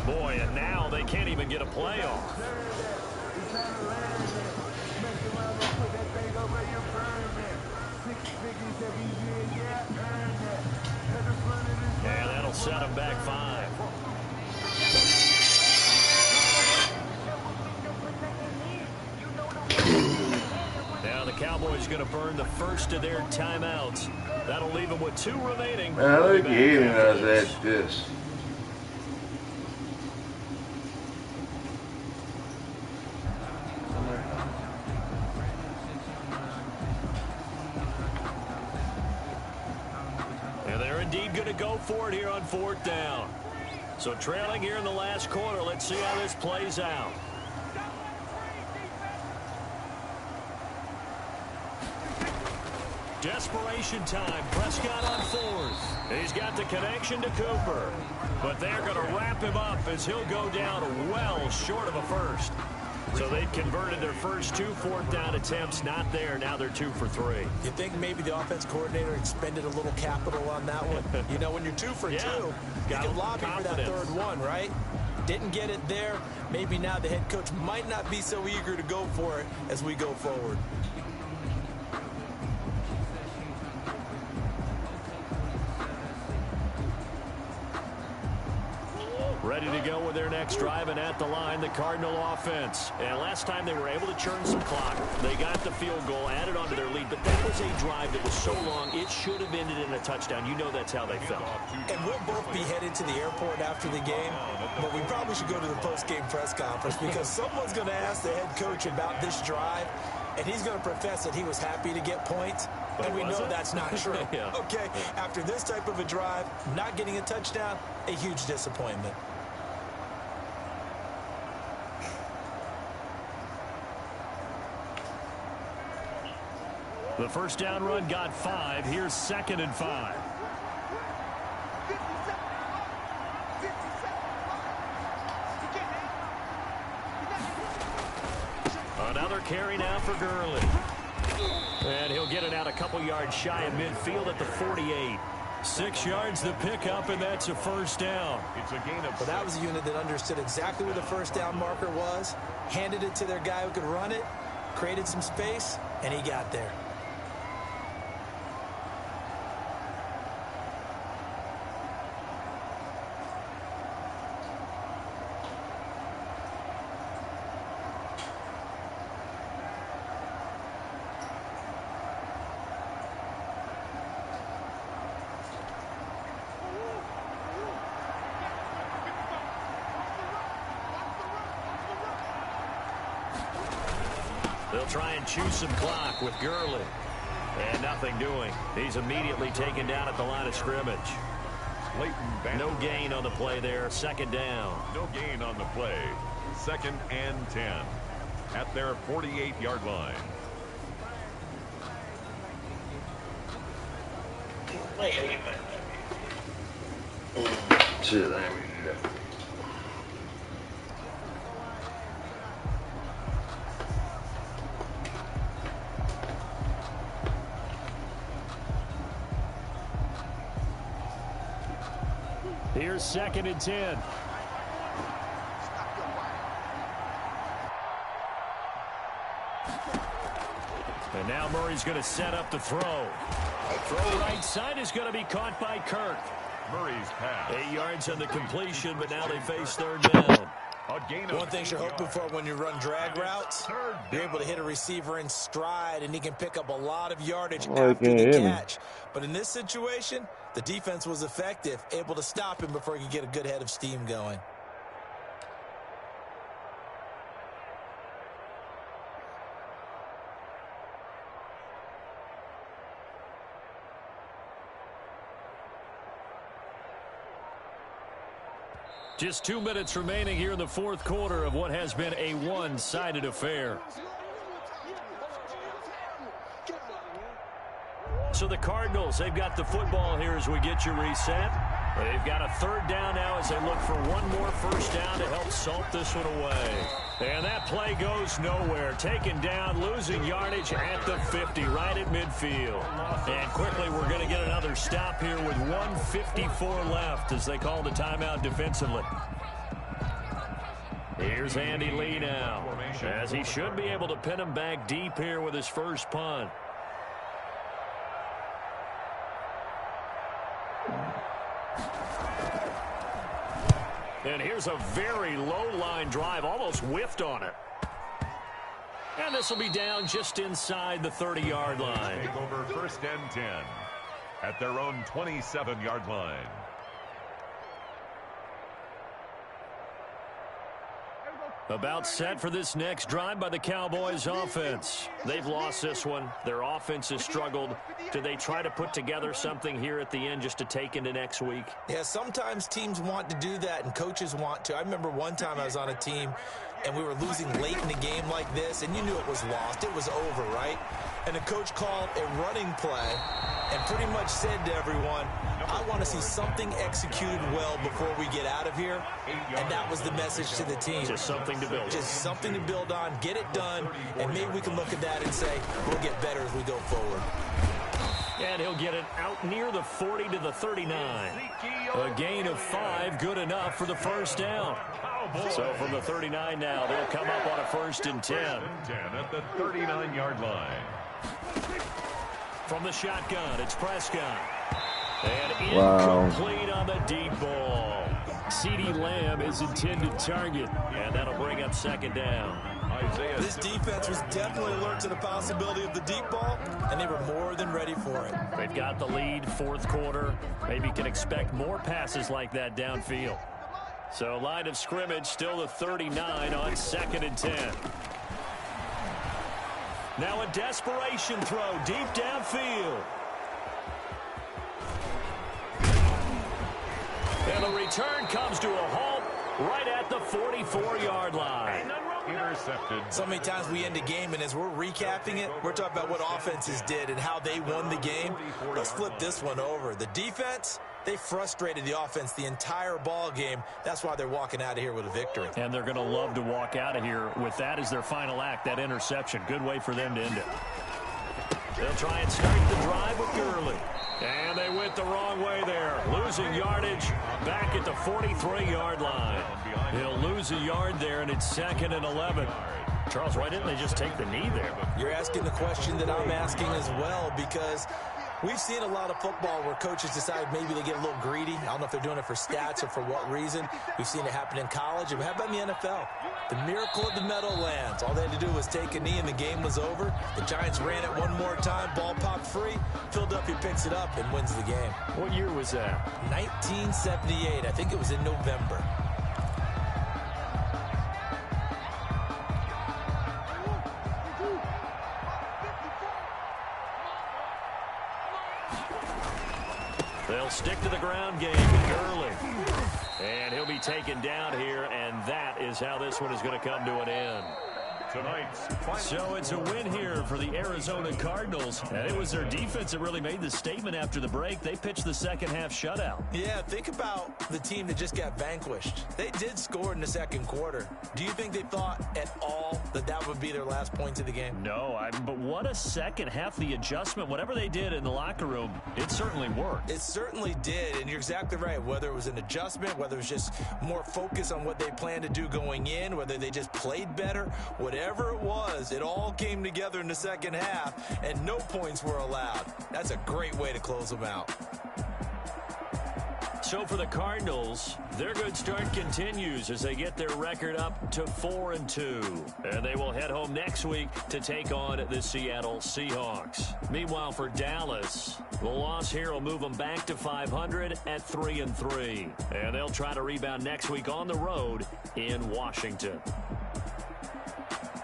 Boy, and now they can't even get a playoff. And that'll set them back 5. is going to burn the first of their timeouts. That'll leave them with 2 remaining. I like hating us at this. And they're indeed going to go for it here on 4th down. So trailing here in the last quarter. Let's see how this plays out. Desperation time. Prescott on 4th. He's got the connection to Cooper. But they're going to wrap him up as he'll go down well short of a first. So they've converted their first 2 4th down attempts. Not there. Now they're 2 for 3. You think maybe the offense coordinator expended a little capital on that one? You know, when you're 2 for 2, you can lobby for that 3rd one, right? Didn't get it there. Maybe now the head coach might not be so eager to go for it as we go forward. Ready to go with their next drive, and at the line, the Cardinal offense. And last time they were able to churn some clock. They got the field goal, added on to their lead, but that was a drive that was so long, it should have ended in a touchdown. You know that's how they felt. And we'll both be headed to the airport after the game, but we probably should go to the post-game press conference because someone's going to ask the head coach about this drive, and he's going to profess that he was happy to get points. And we know that's not true. Yeah. Okay, after this type of a drive, not getting a touchdown, a huge disappointment. The first down run got 5. Here's 2nd and 5. Another carry now for Gurley. And he'll get it out a couple yards shy of midfield at the 48. 6 yards the pickup, and that's a first down. It's a gain of 6. But that was a unit that understood exactly where the first down marker was, handed it to their guy who could run it, created some space, and he got there. They'll try and chew some clock with Gurley. And nothing doing. He's immediately taken down at the line of scrimmage. No gain on the play there. 2nd down. No gain on the play. 2nd and 10 at their 48-yard line. Shit, I mean, Here's 2nd and 10. And now Murray's going to set up the throw. Throw right side is going to be caught by Kirk. Murray's pass. 8 yards on the completion, but now they face 3rd down. One thing you're hoping for when you run drag routes, you're able to hit a receiver in stride, and he can pick up a lot of yardage after the catch. But in this situation, the defense was effective, able to stop him before he could get a good head of steam going. Just 2 minutes remaining here in the 4th quarter of what has been a one-sided affair. So the Cardinals, they've got the football here as we get you reset. They've got a 3rd down now as they look for one more first down to help salt this one away. And that play goes nowhere. Taken down, losing yardage at the 50, right at midfield. And quickly we're going to get another stop here with 1:54 left as they call the timeout defensively. Here's Andy Lee now, as he should be able to pin him back deep here with his first punt. And here's a very low-line drive, almost whiffed on it. And this will be down just inside the 30-yard line. Take over 1st and 10 at their own 27-yard line. About set for this next drive by the Cowboys offense. They've lost this one. Their offense has struggled. Do they try to put together something here at the end just to take into next week? Yeah, sometimes teams want to do that and coaches want to. I remember one time I was on a team and we were losing late in the game like this, and you knew it was lost. It was over, right? And the coach called a running play and pretty much said to everyone, I want to see something executed well before we get out of here. And that was the message to the team. Just something to build on. Just something to build on, get it done, and maybe we can look at that and say, we'll get better as we go forward. And he'll get it out near the 40 to the 39. A gain of 5, good enough for the first down. So from the 39 now, they'll come up on a 1st and 10. At the 39-yard line. From the shotgun, it's Prescott. And incomplete on the deep ball. CeeDee Lamb is intended target, and that'll bring up 2nd down. This defense was definitely alert to the possibility of the deep ball, and they were more than ready for it. They've got the lead, 4th quarter. Maybe can expect more passes like that downfield. So line of scrimmage still the 39 on 2nd and 10. Now a desperation throw deep downfield. And the return comes to a halt right at the 44-yard line. Intercepted. So many times we end a game, and as we're recapping it, we're talking about what offenses did and how they won the game. Let's flip this one over. The defense, they frustrated the offense the entire ball game. That's why they're walking out of here with a victory. And they're going to love to walk out of here with that as their final act, that interception. Good way for them to end it. They'll try and start the drive with Gurley. And they went the wrong way there. Losing yardage back at the 43-yard line. He'll lose a yard there, and it's 2nd and 11. Charles, why didn't they just take the knee there? You're asking the question that I'm asking as well, because we've seen a lot of football where coaches decide maybe they get a little greedy. I don't know if they're doing it for stats or for what reason. We've seen it happen in college. And how about in the NFL? The miracle of the Meadowlands. All they had to do was take a knee and the game was over. The Giants ran it one more time. Ball popped free. Philadelphia picks it up and wins the game. What year was that? 1978. I think it was in November. They'll stick to the ground game early. And he'll be taken down here, and that is how this one is going to come to an end. So it's a win here for the Arizona Cardinals, and it was their defense that really made the statement after the break. They pitched the second half shutout. Yeah, think about the team that just got vanquished. They did score in the 2nd quarter. Do you think they thought at all that that would be their last points of the game? No, but what a second half. The adjustment, whatever they did in the locker room, it certainly worked. It certainly did, and you're exactly right. Whether it was an adjustment, whether it was just more focus on what they planned to do going in, whether they just played better, whatever it was, it all came together in the second half, and no points were allowed. That's a great way to close them out. So for the Cardinals, their good start continues as they get their record up to 4-2. And they will head home next week to take on the Seattle Seahawks. Meanwhile, for Dallas, the loss here will move them back to 500 at 3-3. And they'll try to rebound next week on the road in Washington.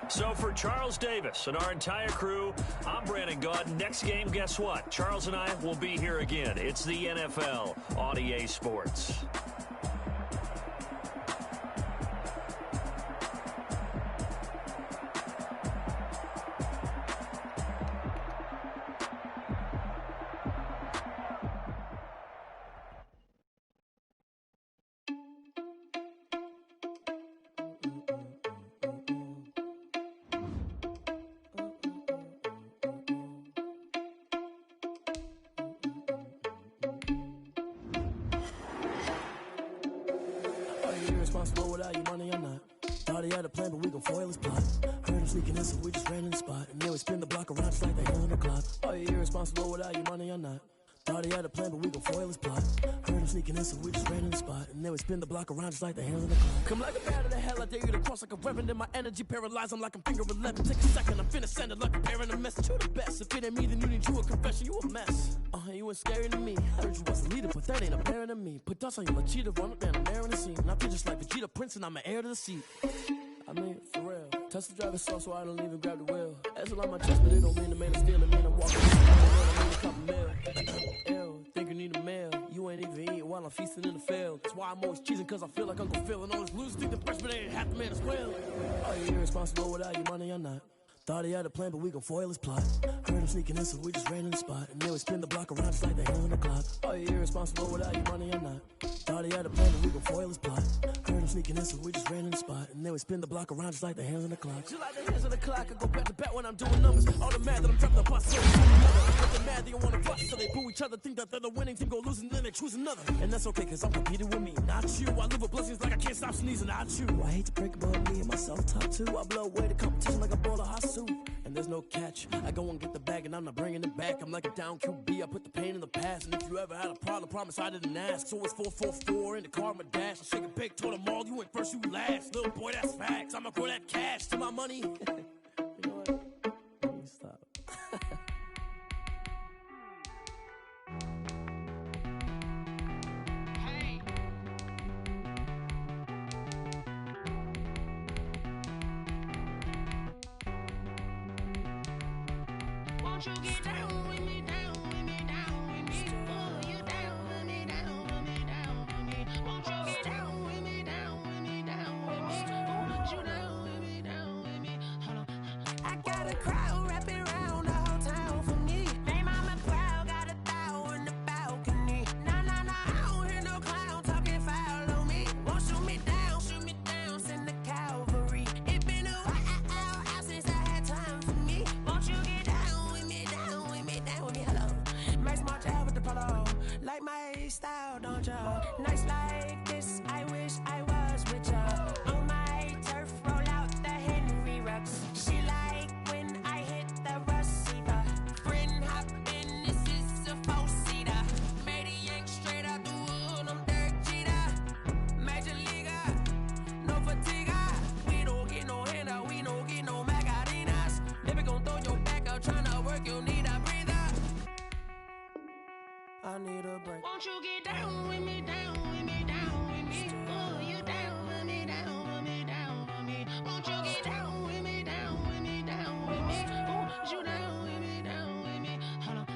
So for Charles Davis and our entire crew, I'm Brandon Gaud. Next game, guess what? Charles and I will be here again. It's the NFL on EA Sports. Responsible without your money or not. Thought he had a plan, but we gon' foil his plot. Heard him sneaking in, so we just ran in the spot. And then we spin the block around just like the hell on the clock. Are you irresponsible without your money or not? Thought he had a plan, but we gon' foil his plot. Heard him sneaking in, so we just ran in the spot. And then we spin the block around just like the hands on the clock. Come like a bat to the hell, I dare you to the cross like a reverend, and my energy paralyzed. I'm like I'm finger 11. Take a second, I'm finna send it like a parent a message. You the best. If it ain't me, then you need you a confession. You a mess. You ain't scary to me. I heard you was a leader, but that ain't apparent to me. Put dust on you like cheetah, run up down, I'm airing the scene. I feel just like Vegeta Prince, and I'm an heir to the seat. I mean, for real. Touch the driver's soft, so I don't even grab the wheel. That's a lot on my chest, but it don't mean the man is stealing. Mean I'm walking. I need a couple mil. Ew, think you need a meal. You ain't even eating while I'm feasting in the field. That's why I'm always cheesing, cause I feel like Uncle Phil. And all those losers think the freshman ain't half the man as well. Are you irresponsible without your money or not? Thought he had a plan, but we gon' foil his plot. Heard him sneaking in, so we just ran in the spot. And then we spin the block around just like the hand on the clock. Are you irresponsible without your money or not? Thought he had a plan, but we gon' foil his plot. Heard him sneaking in, so we just ran in the spot. And then we spin the block around just like the hands on the clock. Just like the hands on the clock, I go back to back when I'm doing numbers. All the mad that I'm dropping the bus, so but the mad they don't wanna bust, so they boo each other. Think that they're the winning team, go losing, then they choose another. And that's okay, cause I'm competing with me, not you. I live with blessings like I can't stop sneezing, not you. I hate to break about me and my self-talk too. I blow away the competition like a bowl of hot soup. And there's no catch. I go and get the bag and I'm not bringing it back. I'm like a down QB, I put the pain in the past. And if you ever had a problem, promise I didn't ask. So it's 444 in the car, my dash. I shake a big, told them all, you went first, you last. Little boy, that's facts. I'ma grow that cash to my money. You know what? Let me stop. Won't you get down with me, down with me, down with me? Oh, you down with me, down with me, down with me. Won't you get down with me, down with me, down with me? Oh, you down with me, down with me. Hold on. I got a crowd wrapping around the whole town for me. They mama proud, got a thou in the balcony. Nah, I don't hear no clown talking foul on me. Won't shoot me down, send the cavalry. It been a while since I had time for me. Won't you get down with me, down with me, down with me? Hello. Nice march out with the polo. Like my style, don't y'all? Nice like this, I wish I was with y'all. On my turf, roll out the Henry Rux. She like when I hit the receiver. Friend hop in, this is a four-seater. Made a yank straight out the wood, I'm Derek Jeter. Major leaguer, no fatigue. We don't get no handout, we don't get no Magarinas. Never gon' throw your back out, tryna work, you need a breather. I need a break. Won't you get down with me, down with me, down with me? Oh, you down with me, down with me, down with me. Won't you get down with me, down with me, down with me? Oh, you down with me, down with me. Hold on.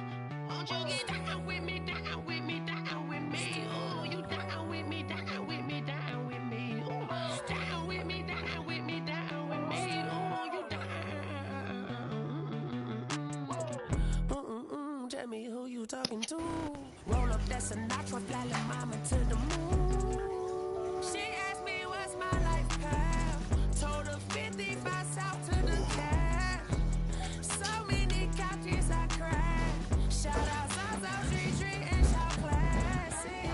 Won't you get down with me, down with me, down with me? Oh, you down with me, down with me, down with me. Oh, down with me, down with me, down with me. Oh, you down. Tell me who you talking to. Roll up that Sinatra, fly la mama to the moon. She asked me what's my life path. Told her 55 south to the cat. So many couches I cried. Shout out South Street and Shout Classic.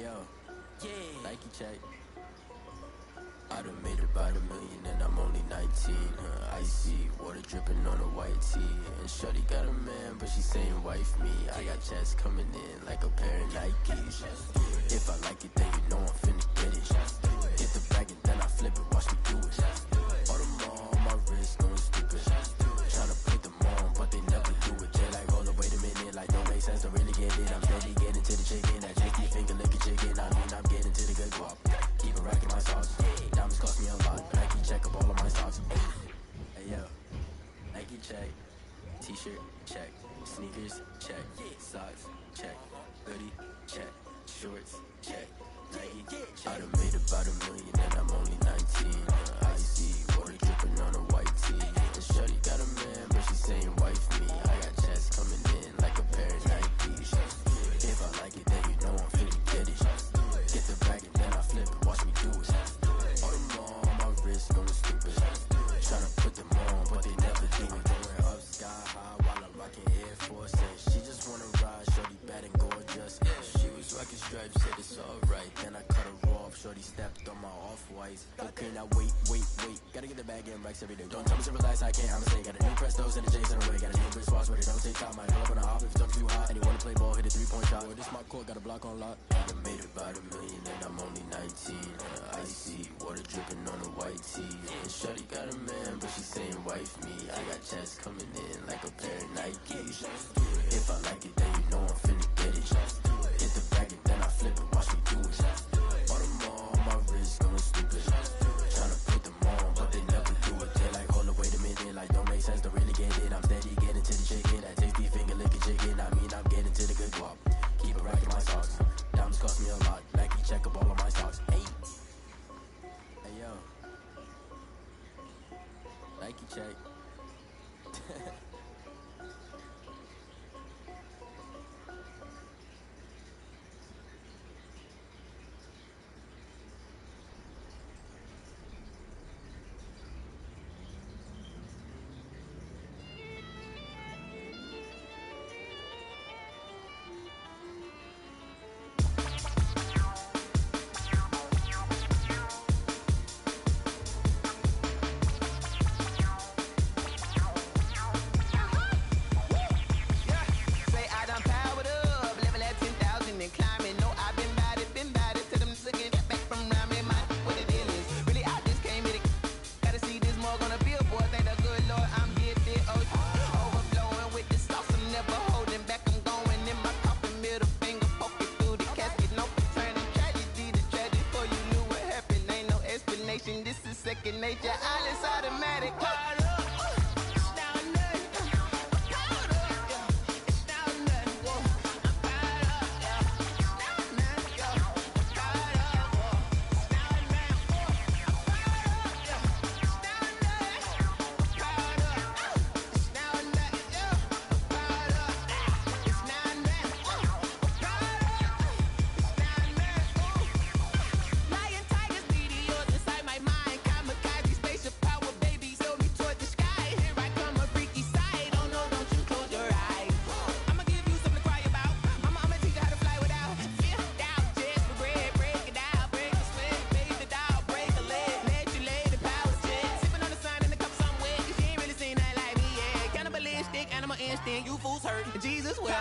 yo, yeah, Nike check. I done made about $1 million and I'm only 19. Icy water dripping on a white tee. And shorty got a man, but she saying wife me. I got checks coming in like a pair of Nikes. If I like it, then you know I'm finna get it. Get the bag and then I flip it, watch me do it. All them on my wrist, going stupid. Tryna put them on, but they never do it. They like, hold up, wait a minute, like don't make sense to really get it. I'm steady getting to the chicken, that tricky finger licking chicken. I mean, I'm getting to the good guap. Keep a rack in my sauce. Diamonds cost me a lot. Nike check up all of my stocks. Hey yo, Nike check. T-shirt check. Sneakers check. Socks check. Hoodie check. Shorts check. Nike check. I done made about $1 million and I'm only 19. Icy water dripping on a white tee. And shorty got a man, but she saying wife me. I got checks coming in like a pair of Nikes. If I like it, then you know I'm finna get it. Get the bag and then I flip it, watch me do it. All them on my wrist going stupid. Tryna put them on, but they never do it. Going up sky high while I'm rocking Air Force. She just wanna ride, shorty bad and gorgeous. She was rocking stripes, said it's alright. Then I cut her off, shorty stepped on my off-whites. Okay, now wait. Gotta get the bag in racks every day. Don't tell me to relax, I can't, I'ma say. Got a new Prestos and a J's in the way. Got a new Chris Foss, but it don't take time. Might pull up on a hop if it's up too hot. And you wanna play ball, hit a 3-point shot. Or this my court, got a block on lock. I done made about $1 million and I'm only 19. Icy water dripping on a white tee. And shorty got a man, but she saying wife me. I got checks coming in like a pair of Nikes. If I like it, then you know I'm finna get it. Get the bag and then I flip it, watch me do it. All them on my wrist going stupid. Tryna put them on, but they never do it. They like, hold up, wait a minute, like don't make sense to really get it. I'm steady getting to the chicken, that tasty finger licking chicken. I mean, I'm getting to the good guap. Keep a rack in my socks. Diamonds cost me a lot. Nike check up all of my stocks. Hey yo, Nike check. This is second nature, all is automatic. You fools hurt, Jesus will.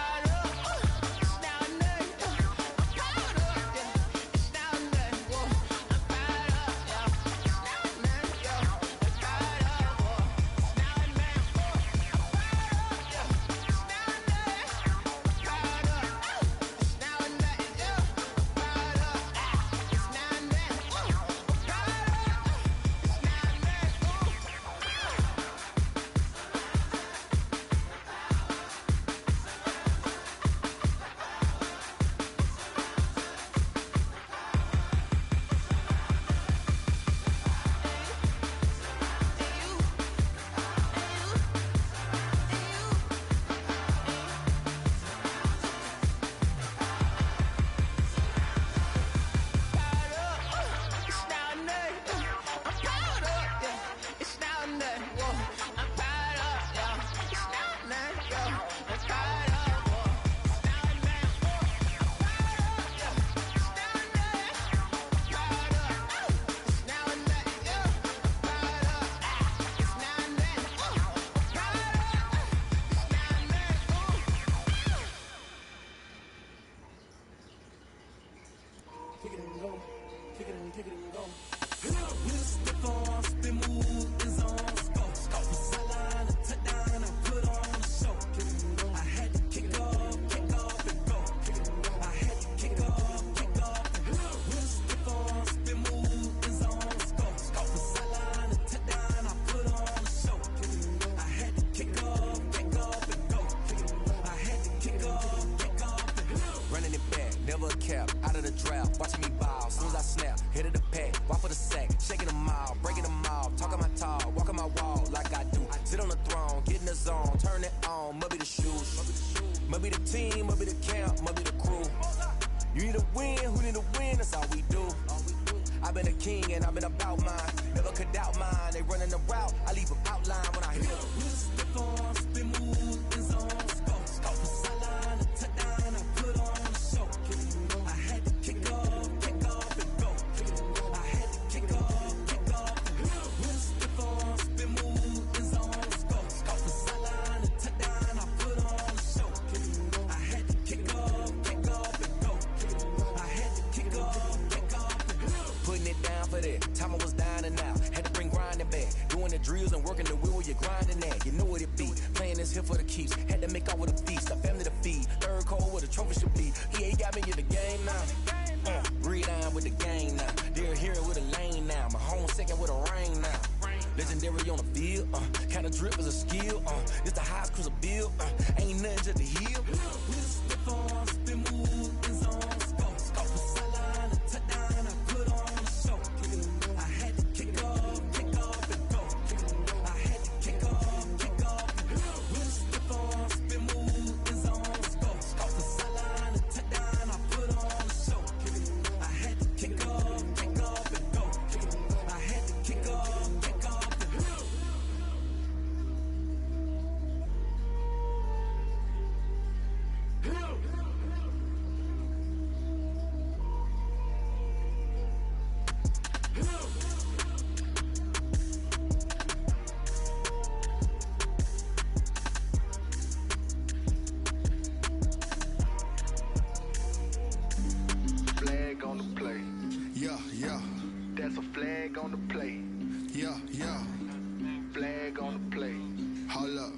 turn it on, maybe the shoes. Maybe the team, maybe the camp, maybe the crew. You need a win, who need a win, that's all we do. I've been a king and I've been about mine. Never could doubt mine, they running the route, I leave them outline when I hit them. Stiff on, spin move, in zone, scope. Scope the sideline, a touchdown, I put on the show. I had to kick off and go. I had to kick off and go. Stiff on, spin move, in zone, scope. Scope the sideline, a touchdown, I put on the show. I had to kick off and go. I had to kick off and go. Putting it down for that. Time I was down and out. Had to bring grinding back. Doing the drills and working the wheel where you're grinding at. You know what it be. Playing this here for the keeps. Had to make out with a feast. A family to feed. Third cold where the trophy should be. EA got me in the game now. Breathe down with the game now. They're here with a lane now. My home second with a rain now. Legendary on the field. Kind of drip is a skill. This the highest cruiser bill. Ain't nothing just to heal. Stiff on, spin move, in zone, scope. Scope the sideline, a touchdown, I put on the show. I had to kick off and go. I had to kick off and go. Stiff on, spin move, in zone, scope. Scope the sideline, a touchdown, I put on the show. I had to kick off and go. I had to kick off and go. Flag on the play. Yeah, yeah. That's a flag on the play. Yeah, yeah. Flag on the play. Hold up.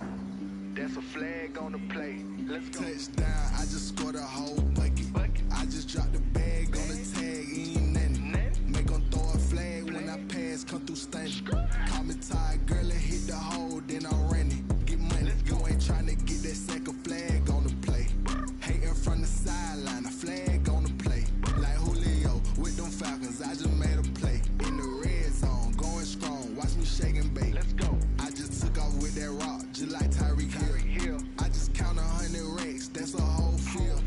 That's a flag on the play. Let's go. Touchdown, I just scored a whole bucket. I just dropped the bag on the tag, ain't nothing. Make 'em throw a flag when I pass, come through stunning. Call me tired, girl, and hit the hole, then I'm running. Get money, you ain't tryna get that second flag on the play. Hating from the sideline, a flag on the play. Like Julio with them Falcons, I just made a play. In the red zone, going strong, watch me shake and bake. Let's go. I just took off with that rock, just like Tyreek Hill. I just count 100 racks, that's a whole field.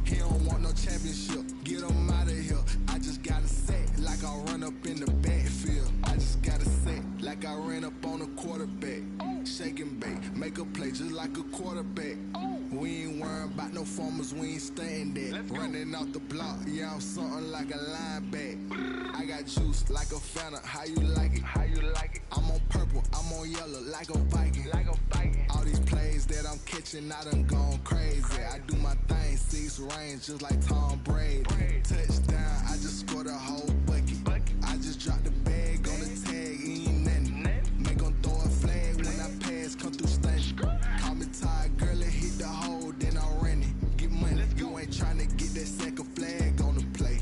He don't want no championship, get him out of here. I just got a set, like I run up in the backfield. I just got a set, like I ran up on a quarterback. Shake and bake, make a play just like a quarterback. We ain't worrying about no formers, we ain't staying there. Running off the block, yeah, I'm something like a lineback. I got juice like a Fanta, how you like it? How you like it? I'm on purple, I'm on yellow, like a Viking. Like a Viking. All these plays that I'm catching, I done gone crazy. I do my thing, 6 range, just like Tom Brady. Touchdown, I just scored a whole bucket. I just dropped the bag on the tag, ain't nothing. Make 'em throw a flag when I pass, come through stunning. Call me tired, girl, and hit the hole, then I'm running. Get money, you ain't tryna get that second flag on the play.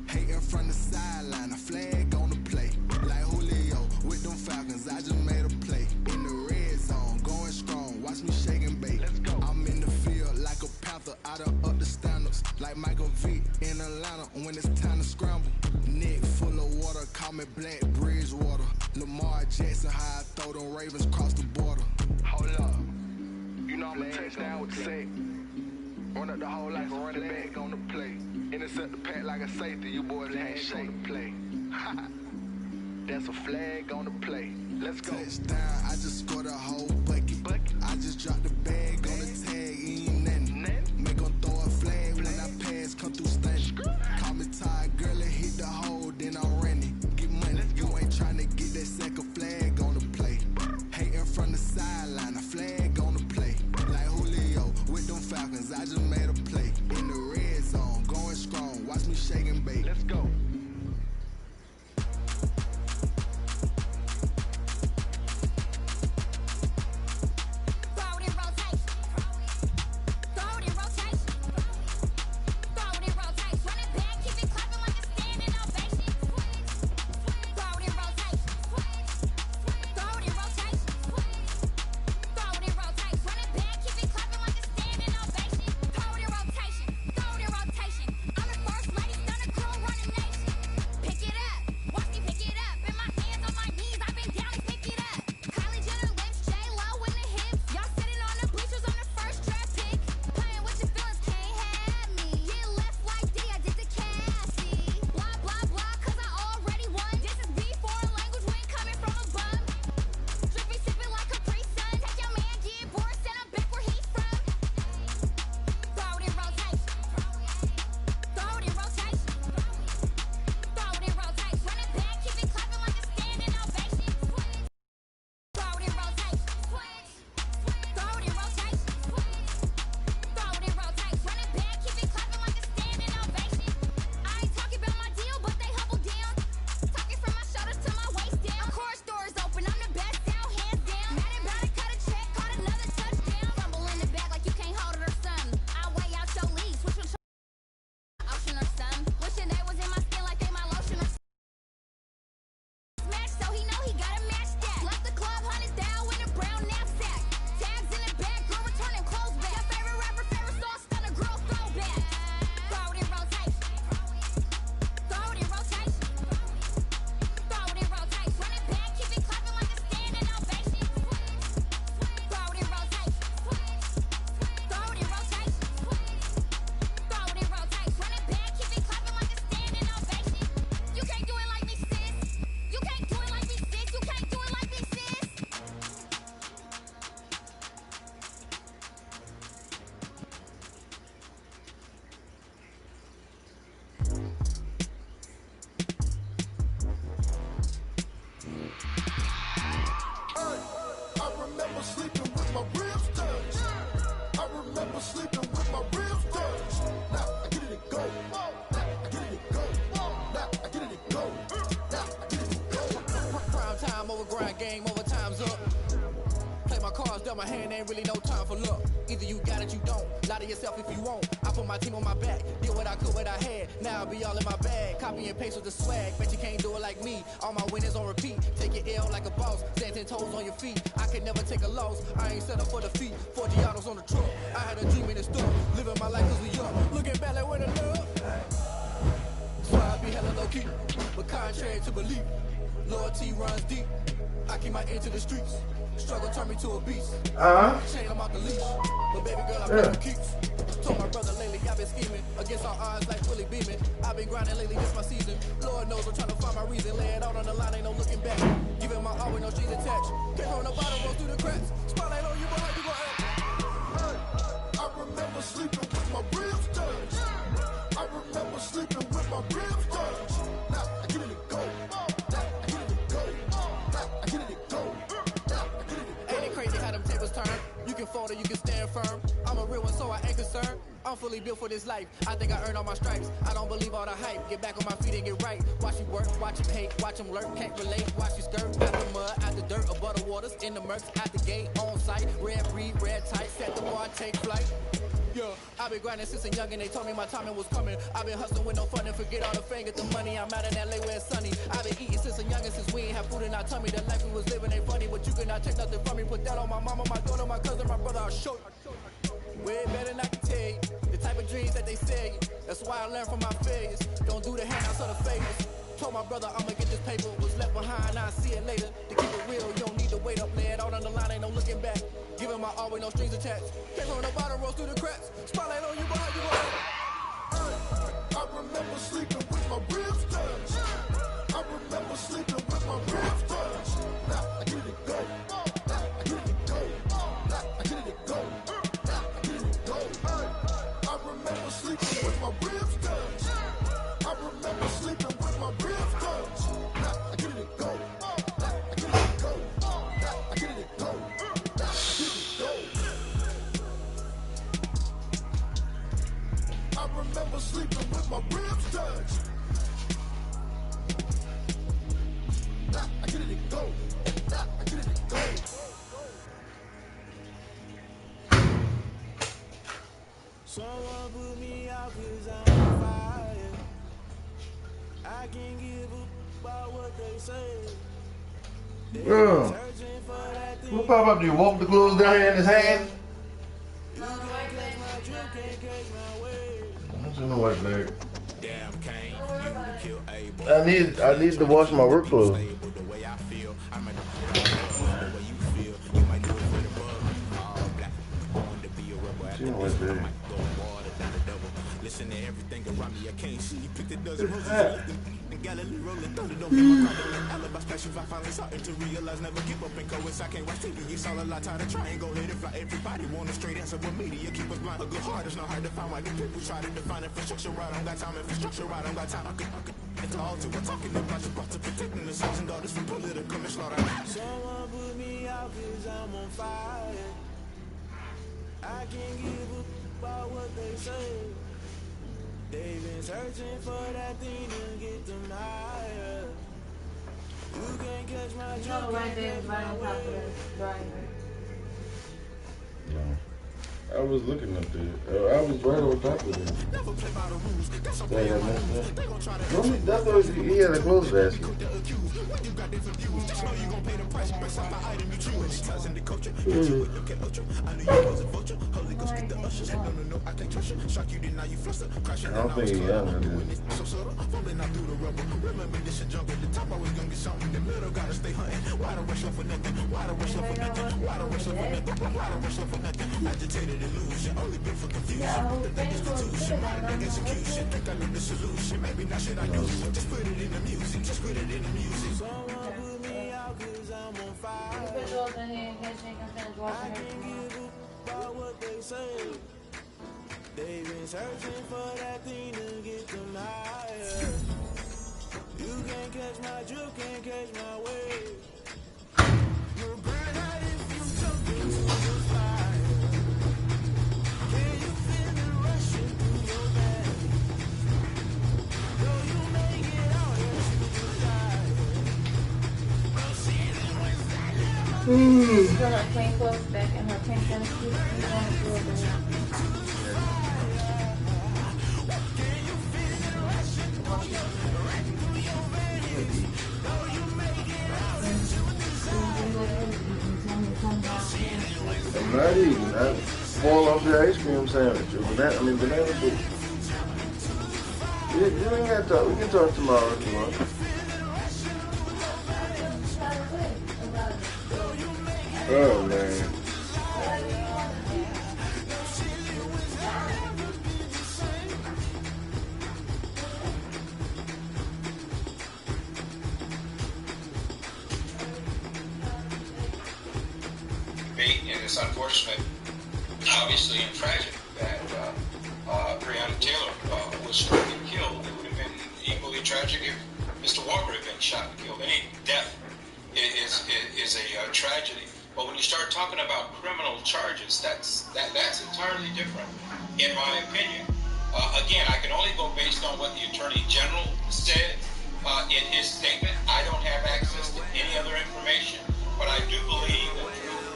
Hating from the sideline, a flag on the play. Like Julio with them Falcons, I just made a play. In the red zone, going strong, watch me shake and bake. I'm in the field like a Panther, I done up the standards. Like Michael Vick in Atlanta when it's time to scramble. Neck full of water, call me Black Bridgewater. Lamar Jackson, how I throw them Ravens cross the border. Hold up, you know I'm a touchdown with the sack. Run up the hole like a running back on the play. Intercept the pack like a safety, you boys can't shake the play. That's a flag on the play. Let's go. Touchdown, I just scored a whole bucket. I just dropped the bag on the tag, ain't nothing. Make 'em throw a flag when I pass, come through stunning. Call me tired, girl, and hit the hole, then I'm running. Get money, you ain't tryna get that second flag on the play. Hating from the sideline, a flag on the play. Like Julio with them Falcons, I just made a play. In the red zone, going strong, watch me shake and bake. Let's go. sleeping with my ribs touched. I remember sleeping with my ribs touched. Now I get it and go. Now I get it and go. Now I get it and go. Now I get it and go. Prime time over grind game, over time's up. Play my cards, dealt my hand, ain't really no time for luck. Either you got it, you don't. Lie to yourself if you won't. I put my team on my back, did what I could, what I had. Now I'll be all in my bag. Copy and paste with the swag. Bet you can't do it like me. All my winners on repeat. Take your L like a boss. Stand 10 toes on your feet. I can never take a loss. I ain't set up for defeat. 4 Giottos on the truck. I had a dream in the store. Living my life cause we young. Looking back like where the love. So I be hella low key. But contrary to belief, loyalty runs deep. I keep my ear to the streets. Struggle turned me to a beast. Chain I'm out the leash. But baby girl, I play for keeps. Told my brother lately I've been scheming against all odds like Willie Beeman. I've been grinding lately, this my season. Lord knows I'm trying to find my reason. Lay it out on the line, ain't no looking back. Giving my all with no strings attached. Came from the bottom, roll through the cracks. Spotlight on you, but how you gon' act? I remember sleeping with my ribs touched. I remember sleeping with my ribs touched. Now I get it and go. Now I get it and go. Now I get it and go. Ain't it crazy how them tables turn? You can fold or you can stand firm. I'm a real one, so I ain't concerned. I'm fully built for this life. I think I earned all my stripes. I don't believe all the hype. Get back on my feet and get right. Watch you work, watch you hate, watch them lurk. Can't relate, watch you skirt. Out the mud, out the dirt, above the waters. In the murks, out the gate, on site. Red breed, red tight. Set the bar, take flight. Yeah, I've been grinding since a youngin', they told me my timing was coming. I've been hustling with no fun and forget all the fame, get the money. I'm out in LA where it's sunny. I've been eating since a youngin', since we ain't have food in our tummy. The life we was living ain't funny, but you cannot take nothing from me. Put that on my mama, my daughter, my cousin, my brother, I'll show you. Way better than I can tell you. The type of dreams that they sell you. That's why I learned from my failures. Don't do the handouts or the favors. Told my brother I'ma get this paper. Was left behind, I'll see it later. To keep it real, you don't need to wait up. Lay it out on the line, ain't no looking back. Giving my all with no strings attached. Came from the bottom, rose through the cracks. Spotlight on you, but how you gon' I remember sleeping with my ribs touched. I remember sleeping with my ribs touched. Now I get it and go. Now I get it and go. Now I get it and go. Now I get it and go. I remember sleeping with my ribs touched. I remember sleeping with my ribs touched. Now I get it and go. Now I get it and go. Now I get it and go. Now I get it and go. I remember sleeping with my ribs touched. Now I get it and go. Now I get it and go. Someone put me out 'cause I'm on fire. I can't give up about what they say. Girl, who pop up? Do you walk the clothes down here in his hand? I don't know what, like. I need to wash my work clothes. You know what, baby. Listen to everything around me, I can't see. Picked the dozen roses and Galilee rolling thunder. Don't get my car, alibi special. I finally starting to realize never give up and go. I can't watch TV. It's all a lot. Tired of trying. Go ahead and fly. Everybody want a straight answer with media. Keep us blind. A good heart is not hard to find. Why do people try to define infrastructure right? I don't got time. Infrastructure right. I don't got time. I could. It's all to. We're talking about you brought to protecting the sons and daughters from political slaughter. Someone put me out 'cause I'm on fire. I can't give up about what they say. They've been searching for that thing to get them higher. You can't catch my No, right there, right on top of the driver. I was looking up there. I was right on top of it. That's what he had a clothes basket. I don't think he young. Agitated illusion, only been for confusion. The institution, mind execution. Think I know the solution. Maybe not should I do it? Just put it in the music. Just put it in the music. Someone put me out 'cause I'm on fire. I can't give up about what they say. They've been searching for that thing to get them higher. You can't catch my drift, can't catch my wave. You're burning out if you jump in. put her clean clothes back in her pink tennis shoes. She's going to do it. I'm not eating. I fall off the ice cream sandwich or banana soup. You ain't got to talk. We can talk tomorrow if you want. Oh, man. And it's unfortunate, obviously, and tragic that Breonna Taylor was struck and killed. It would have been equally tragic if Mr. Walker had been shot and killed. Any death is a tragedy. But when you start talking about criminal charges, that's entirely different, in my opinion. Again, I can only go based on what the Attorney General said in his statement. I don't have access to any other information, but I do believe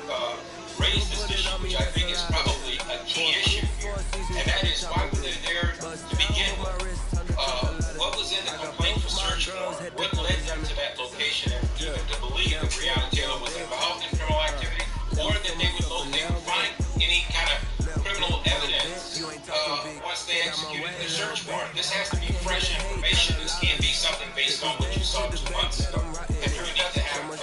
that raised this issue, which I think is probably a key issue here, and that is why were they there to begin with? What was in the complaint for search warrant? What led them to that location, and even to believe that Breonna Taylor was involved in criminal activity, or that they would find any kind of criminal evidence once they executed the search warrant? This has to be fresh information. This can't be something based on what you saw 2 months ago. And you need to have it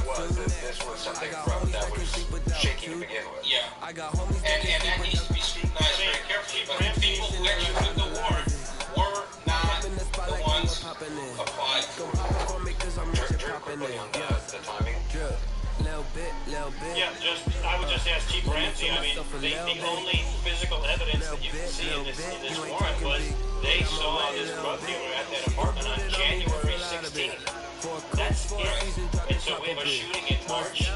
was. This was something that was shaky to begin with. Yeah. And that needs to be scrutinized very carefully. But the people who executed the warrant were not the ones who applied for quickly on the timing. Yeah, I would just ask Chief Ramsey. I mean, the only physical evidence that you can see in this warrant was they saw this drug dealer at that apartment on January 16th. That's it. And so we have a shooting in March.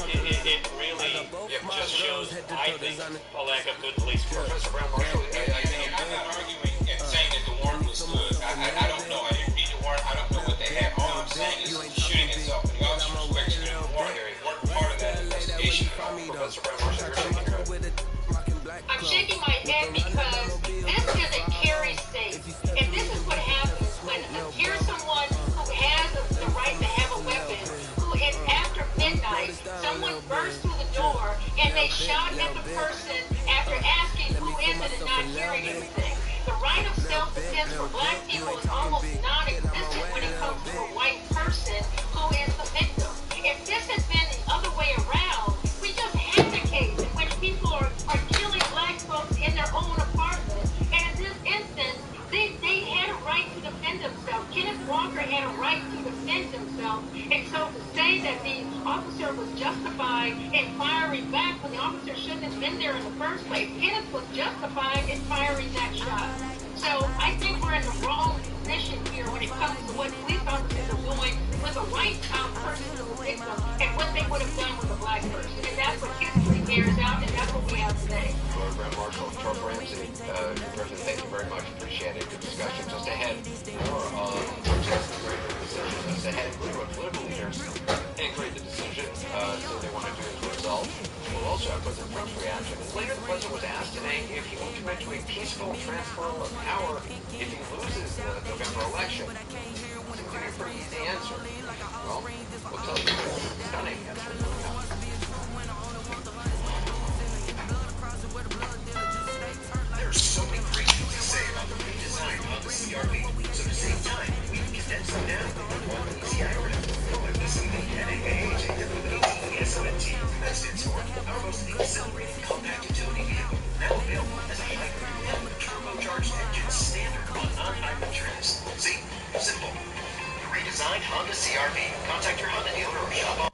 It really just shows, I think, a lack of good police work. Professor Brown Marshall, I'm not arguing and saying that the warrant was good. I don't know. I didn't read the warrant. I don't know what they had. All I'm saying is the shooting itself and the officers who executed the warrant weren't part of that investigation at all. Professor Brown Marshall, you're shaking your head. I'm shaking my head because this is a carry state. And this is what happens when here's someone who has the right to have a weapon, who is after midnight, someone burst through the door and they shot at the person after asking who is it and not hearing anything. The right of self-defense for black people is almost non-existent when it comes to a white person who is the victim. If this had been the other way around, we just had a case in which people are killing black folks in their own apartment. And in this instance, they had a right to defend themselves. Kenneth Walker had a right to defend himself. And so to say that the officer was justified in firing back when the officer shouldn't have been there in the first place, Kenneth was justified in firing that shot. So I think we're in the wrong position here when it comes to what police officers are doing with a white person who's a victim and what they would have done with a black person. And that's what history bears out, and that's what we have today. Program Marshal Charles Ramsey, President, thank you very much. Appreciate it. Good discussion. Just ahead, more on just ahead, political leaders integrate the decision so they want to do as a result. We'll also have President Trump's reaction. Later, the president was asked today if he will commit to a peaceful transfer of power if he loses the November election. Seems to be a pretty easy answer. Well, we'll tell you a stunning answer. There's so many great things to say about the redesign of the CRV, so to save time, we've condensed them down into one easy acronym. NAAHAWWESONT. That stands for our most accelerated compact utility vehicle, now available as a hybrid and with turbocharged engine standard on non-hybrid trims. See? Simple. The redesigned Honda CRV. Contact your Honda dealer or shop